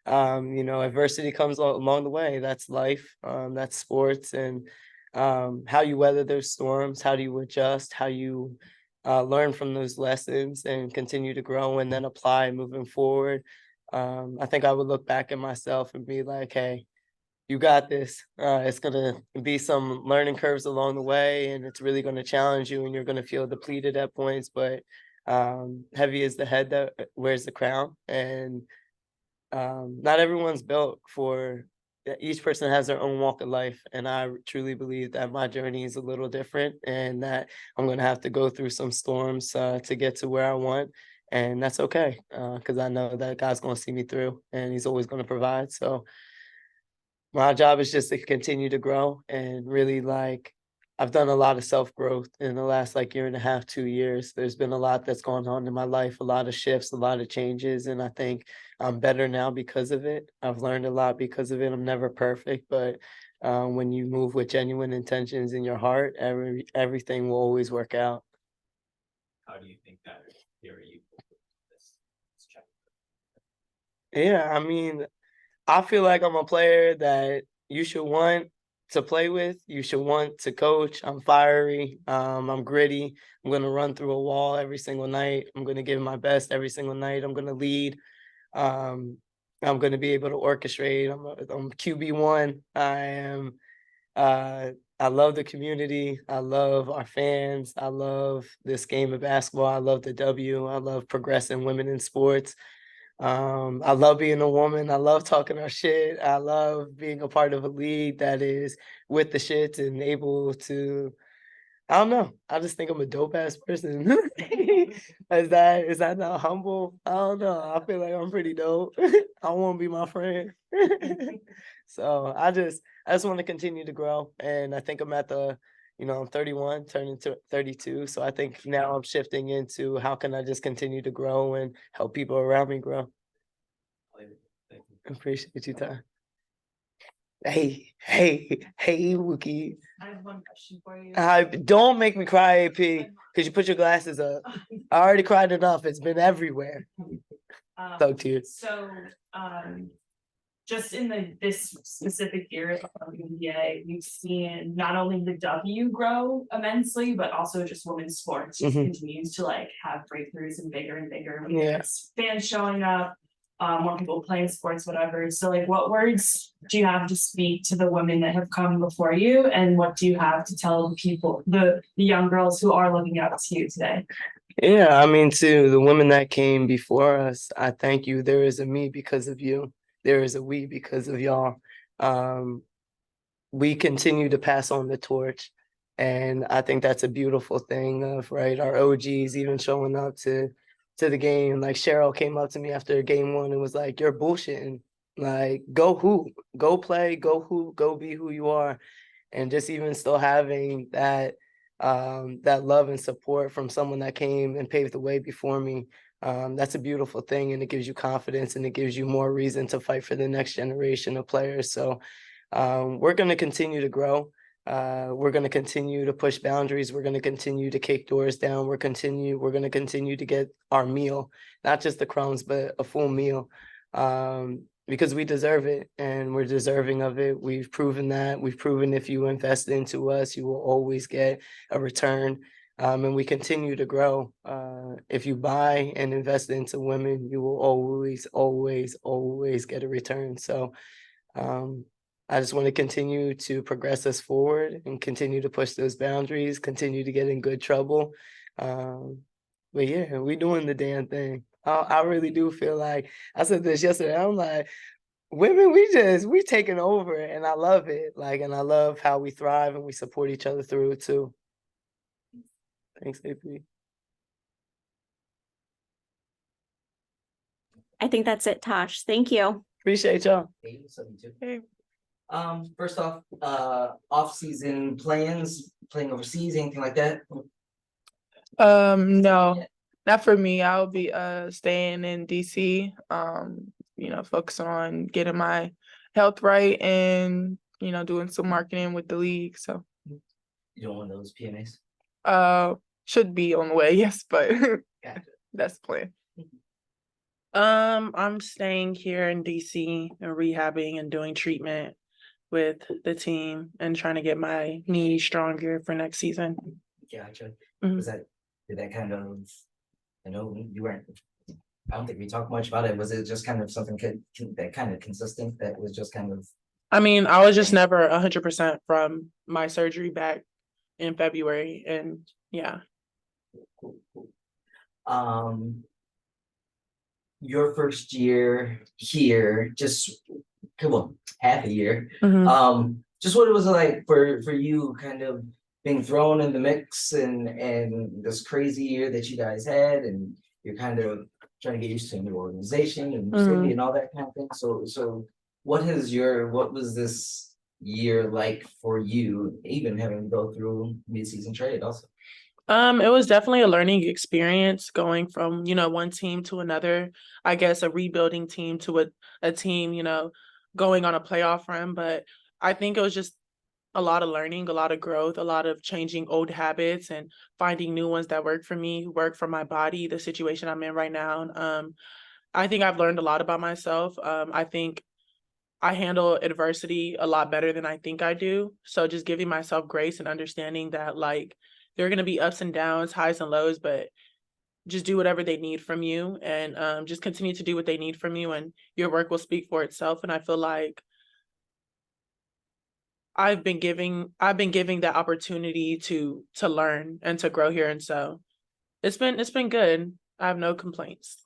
adversity comes along the way. That's life. That's sports. And how you weather those storms, how do you adjust, how you learn from those lessons and continue to grow and then apply moving forward. I think I would look back at myself and be like, hey, you got this. It's going to be some learning curves along the way, and it's really going to challenge you, and you're going to feel depleted at points, but heavy is the head that wears the crown. And not everyone's built for, each person has their own walk of life. And I truly believe that my journey is a little different, and that I'm going to have to go through some storms to get to where I want. And that's okay, because I know that God's going to see me through, and He's always going to provide. So my job is just to continue to grow, and really, like, I've done a lot of self-growth in the last year and a half, 2 years. There's been a lot that's gone on in my life, a lot of shifts, a lot of changes. And I think I'm better now because of it. I've learned a lot because of it. I'm never perfect, but when you move with genuine intentions in your heart, everything will always work out. How do you think that theory this chapter? Yeah, I mean, I feel like I'm a player that you should want to play with. You should want to coach. I'm fiery. I'm gritty. I'm going to run through a wall every single night. I'm going to give my best every single night. I'm going to lead. I'm going to be able to orchestrate. I'm QB1. I am. I love the community. I love our fans. I love this game of basketball. I love the W. I love progressing women in sports. I love being a woman. I love talking our shit. I love being a part of a league that is with the shit and able to, I don't know. I just think I'm a dope ass person. Is that not humble? I don't know. I feel like I'm pretty dope. I want to be my friend. So I just want to continue to grow. And I think I'm at I'm 31, turning to 32. So I think now I'm shifting into how can I just continue to grow and help people around me grow. Thank you. Appreciate you, Ty. Hey, Wookie. I have one question for you. Don't make me cry, AP, because you put your glasses up. I already cried enough. It's been everywhere. Thug tears. So, just in this specific year of the NBA, we've seen not only the W grow immensely, but also just women's sports just continues to have breakthroughs and bigger, Yeah. fans showing up, more people playing sports, whatever. So what words do you have to speak to the women that have come before you, and what do you have to tell the people, the young girls who are looking up to you today? Yeah, I mean, to the women that came before us, I thank you. There is a me because of you. There is a we because of y'all. We continue to pass on the torch. And I think that's a beautiful thing of, right, our OGs even showing up to the game. Like Cheryl came up to me after game one and was like, you're bullshitting. Like, go hoop, go play, go hoop, go be who you are. And just even still having that love and support from someone that came and paved the way before me. That's a beautiful thing, and it gives you confidence, and it gives you more reason to fight for the next generation of players. So we're going to continue to grow. We're going to continue to push boundaries. We're going to continue to kick doors down. We're going to continue to get our meal, not just the crumbs, but a full meal, because we deserve it, and we're deserving of it. We've proven that. We've proven if you invest into us, you will always get a return. And we continue to grow. If you buy and invest into women, you will always, always, always get a return. So I just want to continue to progress us forward and continue to push those boundaries, continue to get in good trouble, But yeah, we doing the damn thing. I really do feel like I said this yesterday. I'm like, women, we taking over, and I love it. Like, and I love how we thrive and we support each other through it too. Thanks, AP. I think that's it, Tosh. Thank you. Appreciate y'all. Hey. First off-season plans, playing overseas, anything like that? No, not for me. I'll be staying in DC. Focus on getting my health right and doing some marketing with the league. So You don't want those PMAs? should be on the way, yes, but Gotcha. that's the plan. I'm staying here in DC and rehabbing and doing treatment with the team and trying to get my knee stronger for next season. Gotcha. Mhm. Did that kind of, I know you weren't, I don't think we talked much about it. Was it just kind of something that kind of consistent, that was just kind of? I mean, I was just never 100% from my surgery back in February, and yeah. Cool. Your first year here, just come on, half a year. Just what it was like for you, kind of being thrown in the mix and this crazy year that you guys had, and you're kind of trying to get used to a new organization and new city and all that kind of thing. So what was this year like for you, even having to go through mid-season trade also? It was definitely a learning experience going from, one team to another, I guess a rebuilding team to a team, going on a playoff run. But I think it was just a lot of learning, a lot of growth, a lot of changing old habits and finding new ones that work for me, work for my body, the situation I'm in right now. I think I've learned a lot about myself. I think I handle adversity a lot better than I think I do. So just giving myself grace and understanding that there are going to be ups and downs, highs and lows, but just do whatever they need from you and just continue to do what they need from you, and your work will speak for itself. And I feel like I've been giving that opportunity to learn and to grow here. And so it's been good. I have no complaints.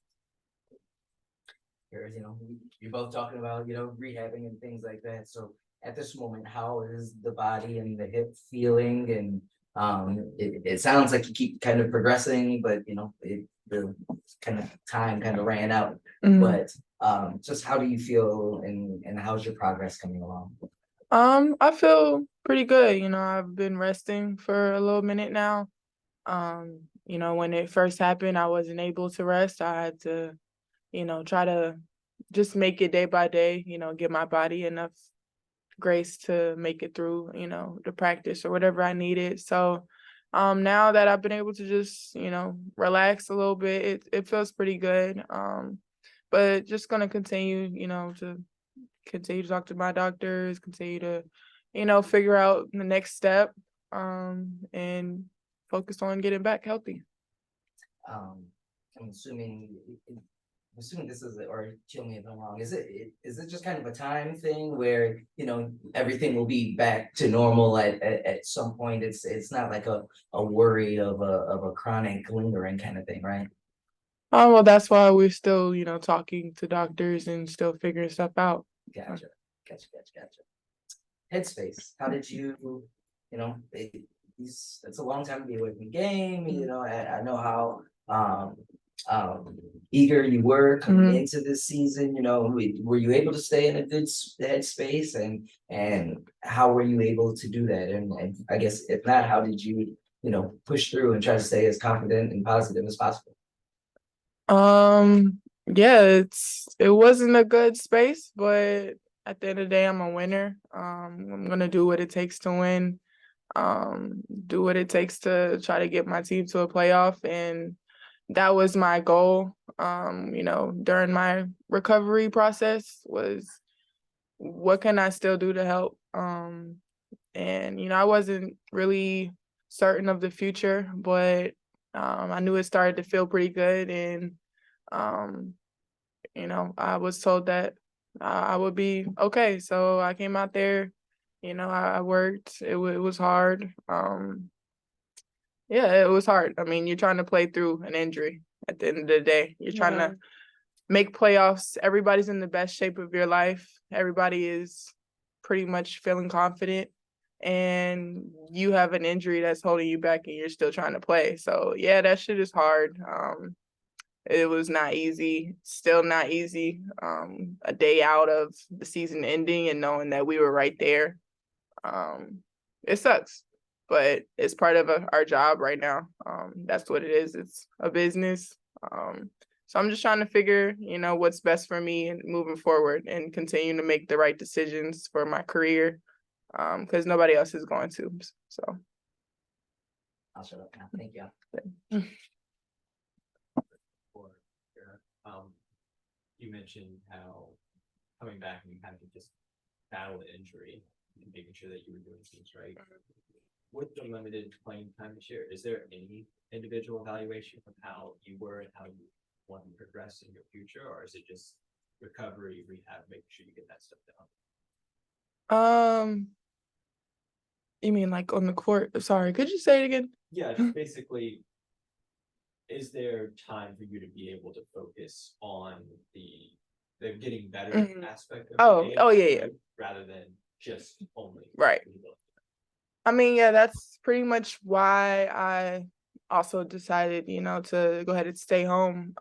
You're both talking about, rehabbing and things like that. So at this moment, how is the body and the hip feeling? And it sounds like you keep kind of progressing, but the kind of time kind of ran out. But just how do you feel, and how's your progress coming along? I feel pretty good. I've been resting for a little minute now. When it first happened, I wasn't able to rest. I had to, try to just make it day by day, give my body enough grace to make it through, the practice or whatever I needed. So now that I've been able to just, relax a little bit, it feels pretty good. But just gonna continue, to continue to talk to my doctors, continue to, figure out the next step, and focus on getting back healthy. I'm assuming this is, or kill me if I'm wrong, is it just kind of a time thing where everything will be back to normal at some point? It's not like a worry of a chronic lingering kind of thing, right? Oh, well, that's why we're still, talking to doctors and still figuring stuff out. Gotcha. Headspace. How did you, it's a long time to be away from the game. I know how eager you were coming into this season. Were you able to stay in a good headspace, and how were you able to do that? And I guess if not, how did you push through and try to stay as confident and positive as possible? Yeah, it wasn't a good space, but at the end of the day, I'm a winner. I'm gonna do what it takes to win. Do what it takes to try to get my team to a playoff, and that was my goal. During my recovery process, was what can I still do to help? And I wasn't really certain of the future, but I knew it started to feel pretty good, and I was told that I would be okay. So I came out there, I worked. It was hard. yeah, it was hard. I mean, you're trying to play through an injury at the end of the day. You're trying Yeah. to make playoffs. Everybody's in the best shape of your life. Everybody is pretty much feeling confident. And you have an injury that's holding you back and you're still trying to play. So yeah, that shit is hard. It was not easy, still not easy. A day out of the season ending and knowing that we were right there. It sucks, but it's part of our job right now. That's what it is. It's a business. So I'm just trying to figure, what's best for me and moving forward and continue to make the right decisions for my career. Because nobody else is going to. So I'll shut up now. Thank you. You mentioned how coming back and you had to just battle the injury and making sure that you were doing things right. With the limited playing time this year, is there any individual evaluation of how you were and how you want to progress in your future, or is it just recovery, rehab, making sure you get that stuff done? You mean like on the court? Sorry, could you say it again? Yeah, just basically, is there time for you to be able to focus on the getting better aspect of the game, Yeah. rather than just only Right. I mean, yeah, that's pretty much why I also decided, to go ahead and stay home.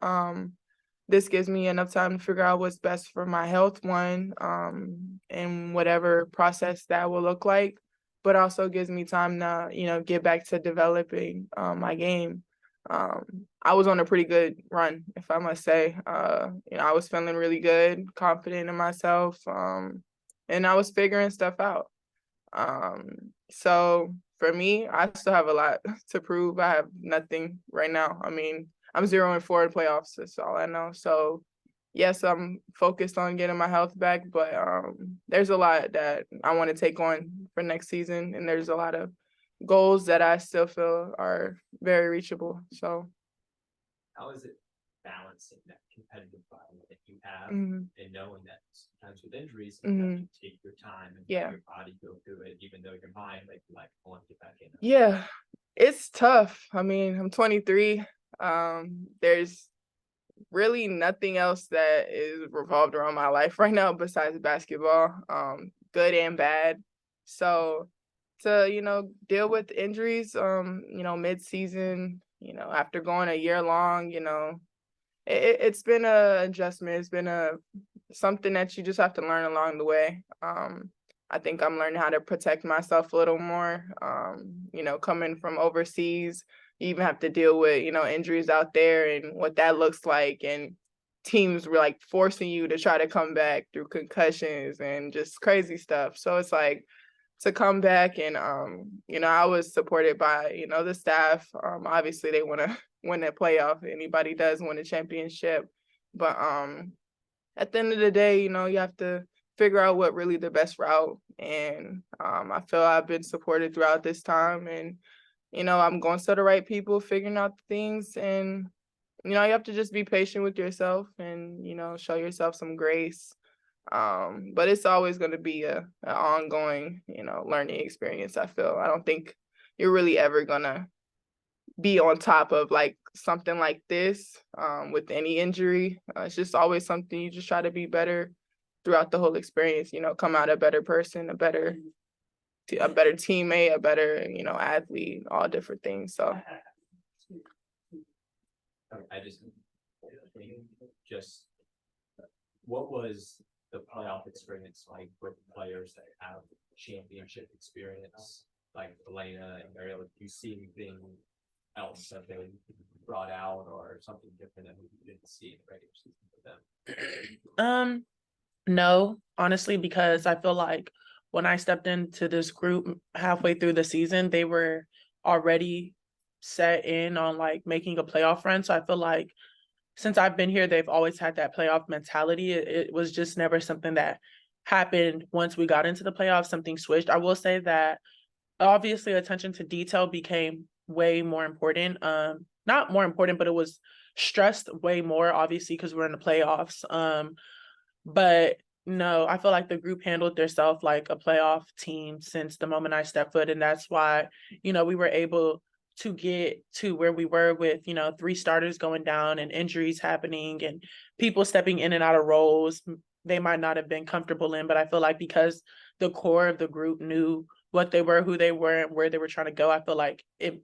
This gives me enough time to figure out what's best for my health, and whatever process that will look like, but also gives me time to, get back to developing my game. I was on a pretty good run, if I must say. I was feeling really good, confident in myself, and I was figuring stuff out. So for me, I still have a lot to prove. I have nothing right now. I mean, I'm 0-4 in playoffs. That's all I know. So yes, I'm focused on getting my health back, but there's a lot that I want to take on for next season, and there's a lot of goals that I still feel are very reachable. So How is it balancing that competitive vibe that you have mhm, and knowing that sometimes with injuries, Mhm. sometimes you take your time and Yeah. let your body go through it, even though your mind I want to get back in. yeah, it's tough. I mean, I'm 23. There's really nothing else that is revolved around my life right now besides basketball, good and bad. So to, deal with injuries, mid-season, after going a year long, it's been a adjustment. It's been something that you just have to learn along the way. I think I'm learning how to protect myself a little more. Coming from overseas, you even have to deal with, injuries out there and what that looks like. And teams were like forcing you to try to come back through concussions and just crazy stuff. So it's like to come back and, I was supported by, the staff. Obviously they want to win a playoff. Anybody does win a championship. But at the end of the day, you have to figure out what really the best route. And I feel I've been supported throughout this time. And, I'm going to the right people, figuring out things. And, you have to just be patient with yourself and, show yourself some grace. But it's always going to be an ongoing, learning experience, I feel. I don't think you're really ever going to be on top of like something like this with any injury. It's just always something you just try to be better throughout the whole experience, come out a better person, a better teammate, a better, athlete, all different things. So I just what was the playoff experience like with players that have championship experience, like Elena and Ariel? Do you see anything else that they brought out or something different that we didn't see in the regular season for them? No, honestly, because I feel like when I stepped into this group halfway through the season, they were already set in on like making a playoff run. So I feel like since I've been here, they've always had that playoff mentality. It was just never something that happened once we got into the playoffs, something switched. I will say that obviously attention to detail became way more important. Not more important, but it was stressed way more, obviously, because we're in the playoffs. But no, I feel like the group handled themselves like a playoff team since the moment I stepped foot. And that's why, we were able to get to where we were with, 3 starters going down and injuries happening and people stepping in and out of roles they might not have been comfortable in. But I feel like because the core of the group knew what they were, who they were, and where they were trying to go, I feel like it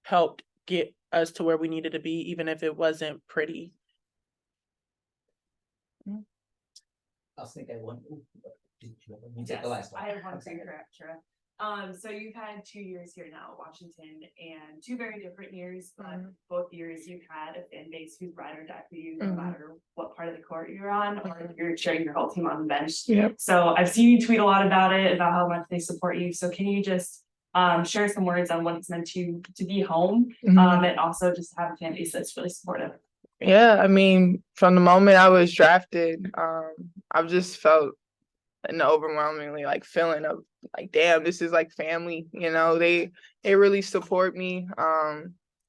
helped get us to where we needed to be, even if it wasn't pretty. I was thinking one. You take Yes, the last one. I have one Okay. for you, Shakira. So you've had 2 years here now at Washington and 2 very different years, but both years you've had a fan base who's ride or die for you, no matter what part of the court you're on, or if you're cheering your whole team on the bench. Yep. So I've seen you tweet a lot about it, about how much they support you. So can you just share some words on what it's meant to be home, and also just have a fan base that's really supportive? Yeah, I mean, from the moment I was drafted, I've just felt an overwhelmingly like feeling of like, damn, this is like family, they really support me.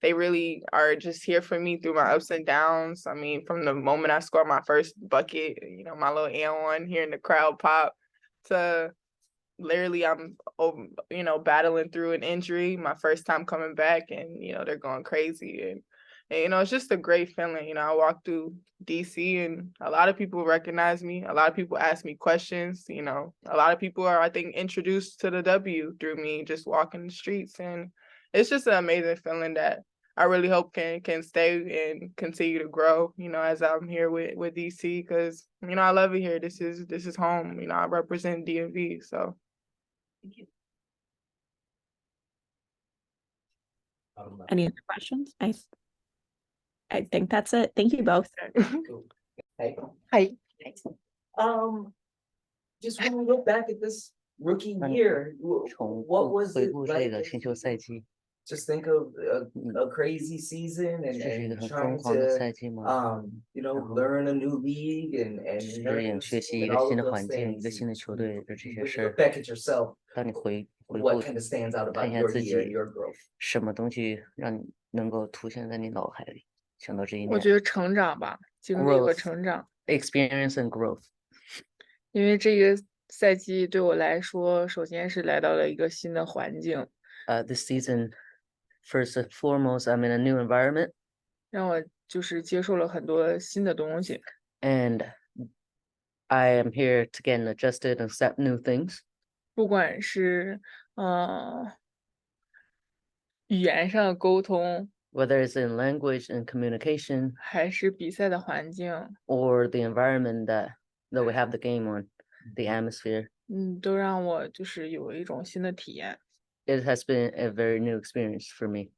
They really are just here for me through my ups and downs. I mean, from the moment I scored my first bucket, my little and1 hearing the crowd pop, to literally I'm battling through an injury, my first time coming back, and they're going crazy. And it's just a great feeling. I walked through DC and a lot of people recognize me. A lot of people ask me questions. A lot of people are, I think, introduced to the W through me just walking the streets. And it's just an amazing feeling that I really hope can stay and continue to grow, as I'm here with DC, because, I love it here. This is home. I represent DMV. So. Thank you. Any other questions? I think that's it. Thank you both. Cool. Hey. Hi. Just when we look back at this rookie year, what was it like? Just think of a crazy season and trying to learn a new league and all of those things. When you look back at yourself, what kind of stands out about your year and your growth? 什么东西让你能够凸显在你脑海里？想到这一年我觉得成长吧，经历和成长。 ，experience and growth。因为这个赛季对我来说，首先是来到了一个新的环境。This season, first and foremost, I'm in a new environment. 让我就是接受了很多新的东西。 And I am here to get adjusted and accept new things. 不管是语言上的沟通。 Whether it's in language and communication, 还是比赛的环境 or the environment that we have the game on, the atmosphere. 都让我就是有一种新的体验。 It has been a very new experience for me.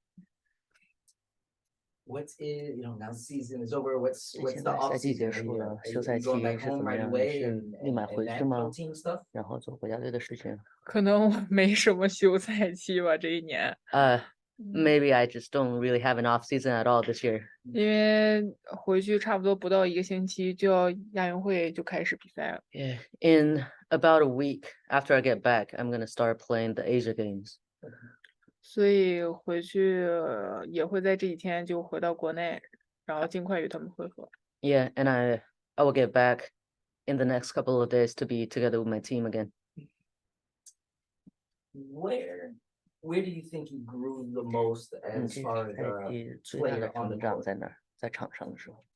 What's it? Now the season is over. What's the 现在 off 赛季结 season? 束了，休 Are 赛 you 期 going back 是 home 怎么 right 样？ away 是 and 立马回去 that 吗 pro？ team stuff? 然后做国家队的事情？可能我没什么休赛期吧，这一年。 Maybe I just don't really have an off season at all this year. 因为回去差不多不到1个星期就要亚运会就开始比赛了。 Yeah, in about a week after I get back, I'm gonna start playing the Asia Games. 所以回去也会在这几天就回到国内，然后尽快与他们会合。 Yeah, and I will get back in the next couple of days to be together with my team again. Where do you think you grew the most 你 as 这 far 个 as 赛 a 季最大的 player on the 成长 court? 在哪儿？在场上的时候。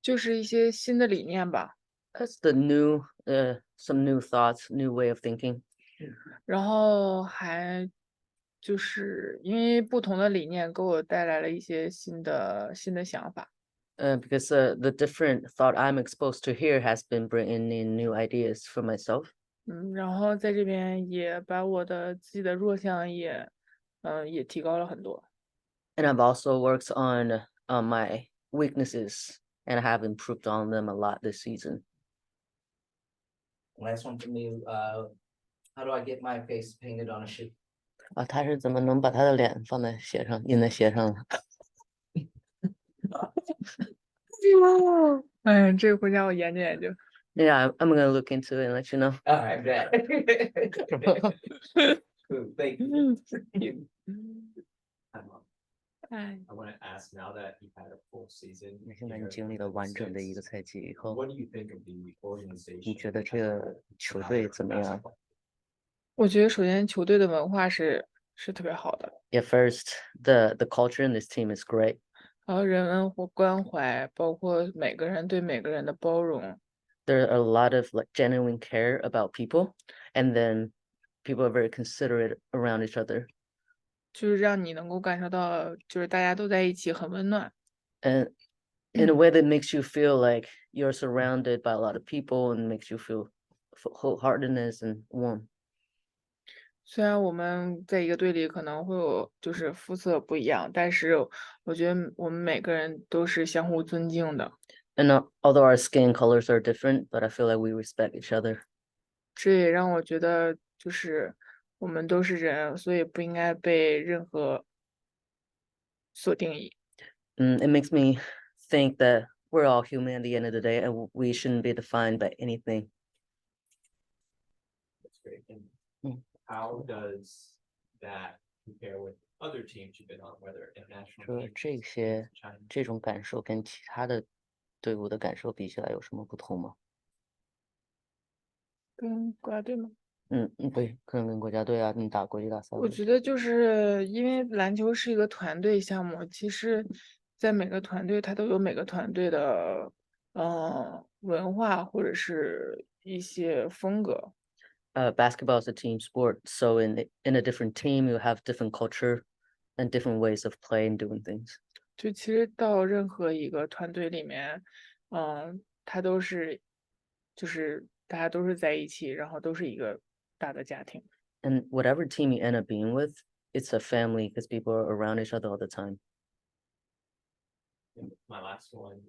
就是一些新的理念吧。 That's the new, some new thoughts, new way of thinking. 然后还就是因为不同的理念给我带来了一些新的想法。 Because the different thought I'm exposed to here has been bringing in new ideas for myself. 然后在这边也把我的自己的弱项也提高了很多。 And I've also worked on my weaknesses, and I have improved on them a lot this season. Last one for me. How do I get my face painted on a shoe? 他是怎么能把他的脸放在鞋上，印在鞋上的？这个回家我研究研究。 Yeah, I'm gonna look into it and let you know. All right, bet. Cool, thank you. I want to ask, now that you've had a full season, 现在你经历了完整的一个赛季以后， what do you think of the organization? 你觉得这个球队怎么样？ 我觉得首先球队的文化是是特别好的。 Yeah, first, the culture in this team is great. 然后人文或关怀，包括每个人对每个人的包容， There are a lot of like genuine care about people, and then people are very considerate around each other. 就是让你能够感受到，就是大家都在一起很温暖。 And in a way that makes you feel like you're surrounded by a lot of people and makes you feel wholeheartedness and warm. 虽然我们在一个队里可能会有就是肤色不一样，但是我觉得我们每个人都是相互尊敬的。 And although our skin colors are different, but I feel like we respect each other. 这也让我觉得，就是我们都是人，所以不应该被任何所定义。 It makes me think that we're all human at the end of the day, and we shouldn't be defined by anything. That's great. And Mm. how does that compare with other teams you've been on, whether international 说 teams, 这些 China? 这种感受跟其他的队伍的感受比起来有什么不同吗？跟国家队吗？对，可能跟国家队啊，你打国际大赛。我觉得就是因为篮球是一个团队项目，其实，在每个团队它都有每个团队的文化或者是一些风格。Basketball is a team sport, so in a different team, you have different culture and different ways of playing, doing things. 就其实到任何一个团队里面，它都是，就是大家都是在一起，然后都是一个大的家庭。 And whatever team you end up being with, it's a family because people are around each other all the time. And my last one,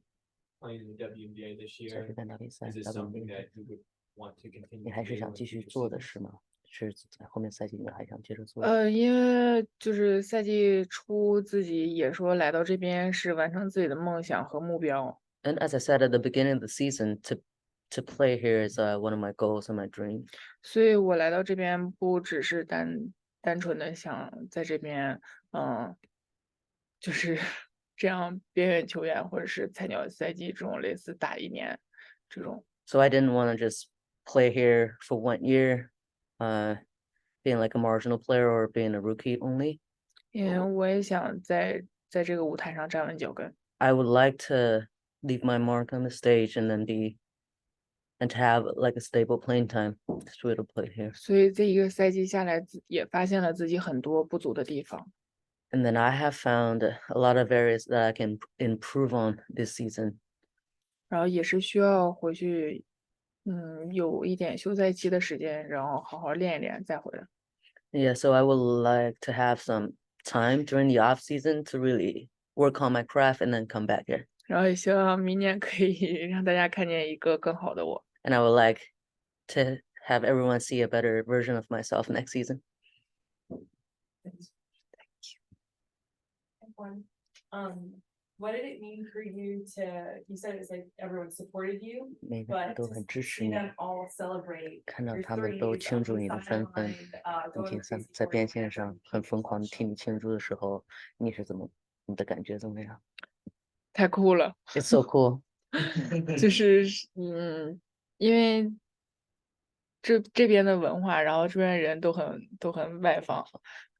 playing in the WNBA this 在 year, 这边打比赛 is this something that you would want to continue? 你还 to 是 do 想 in 继续 future 做的 seasons? 是吗？是在后面赛季里面还想接着做？因为就是赛季初自己也说来到这边是完成自己的梦想和目标， And as I said at the beginning of the season, to play here is one of my goals and my dreams. 所以我来到这边不只是单纯的想在这边，就是这样边缘球员或者是菜鸟赛季这种类似打一年这种。 So I didn't want to just play here for 1 year, being like a marginal player or being a rookie only. 因为我也想在这个舞台上站稳脚跟。 I would like to leave my mark on the stage and then and to have like a stable playing time to be able to play here. 所以这一个赛季下来，也发现了自己很多不足的地方。 And then I have found a lot of areas that I can improve on this season. 然后也是需要回去，有一点休赛期的时间，然后好好练一练再回来。 Yeah, so I would like to have some time during the off season to really work on my craft and then come back here. 然后也希望明年可以让大家看见一个更好的我。 And I would like to have everyone see a better version of myself next season. One, what did it mean for you to, you said it's like everyone supported you, 每个人 but 都 to 很支持 see 你， them all celebrate 看到 your 他们都 threes 庆 on 祝 the 你的三分， sideline, 并 going 且 crazy 在 for 边 you 线 after 上 you 很 came 疯狂的 clutch. 替你庆祝的时候，你的感觉怎么样太酷了， ？It's so cool. 就是因为这边的文化，然后这边人都很外放，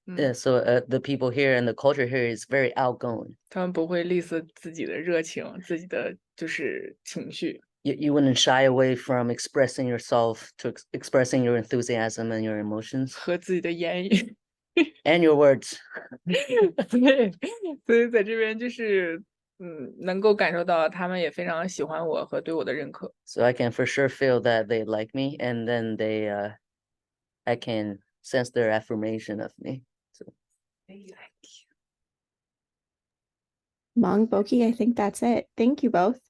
Yeah, so the people here and the culture here is very outgoing. 他们不会吝啬自己的热情，自己的就是情绪。 You wouldn't shy away from expressing yourself to expressing your enthusiasm and your emotions 和自己的言语。 and your words. 对，所以在这边就是能够感受到他们也非常喜欢我和对我的认可。 So I can for sure feel that they like me, and then I can sense their affirmation of me. Thank you. Meng, Boki, I think that's it. Thank you both.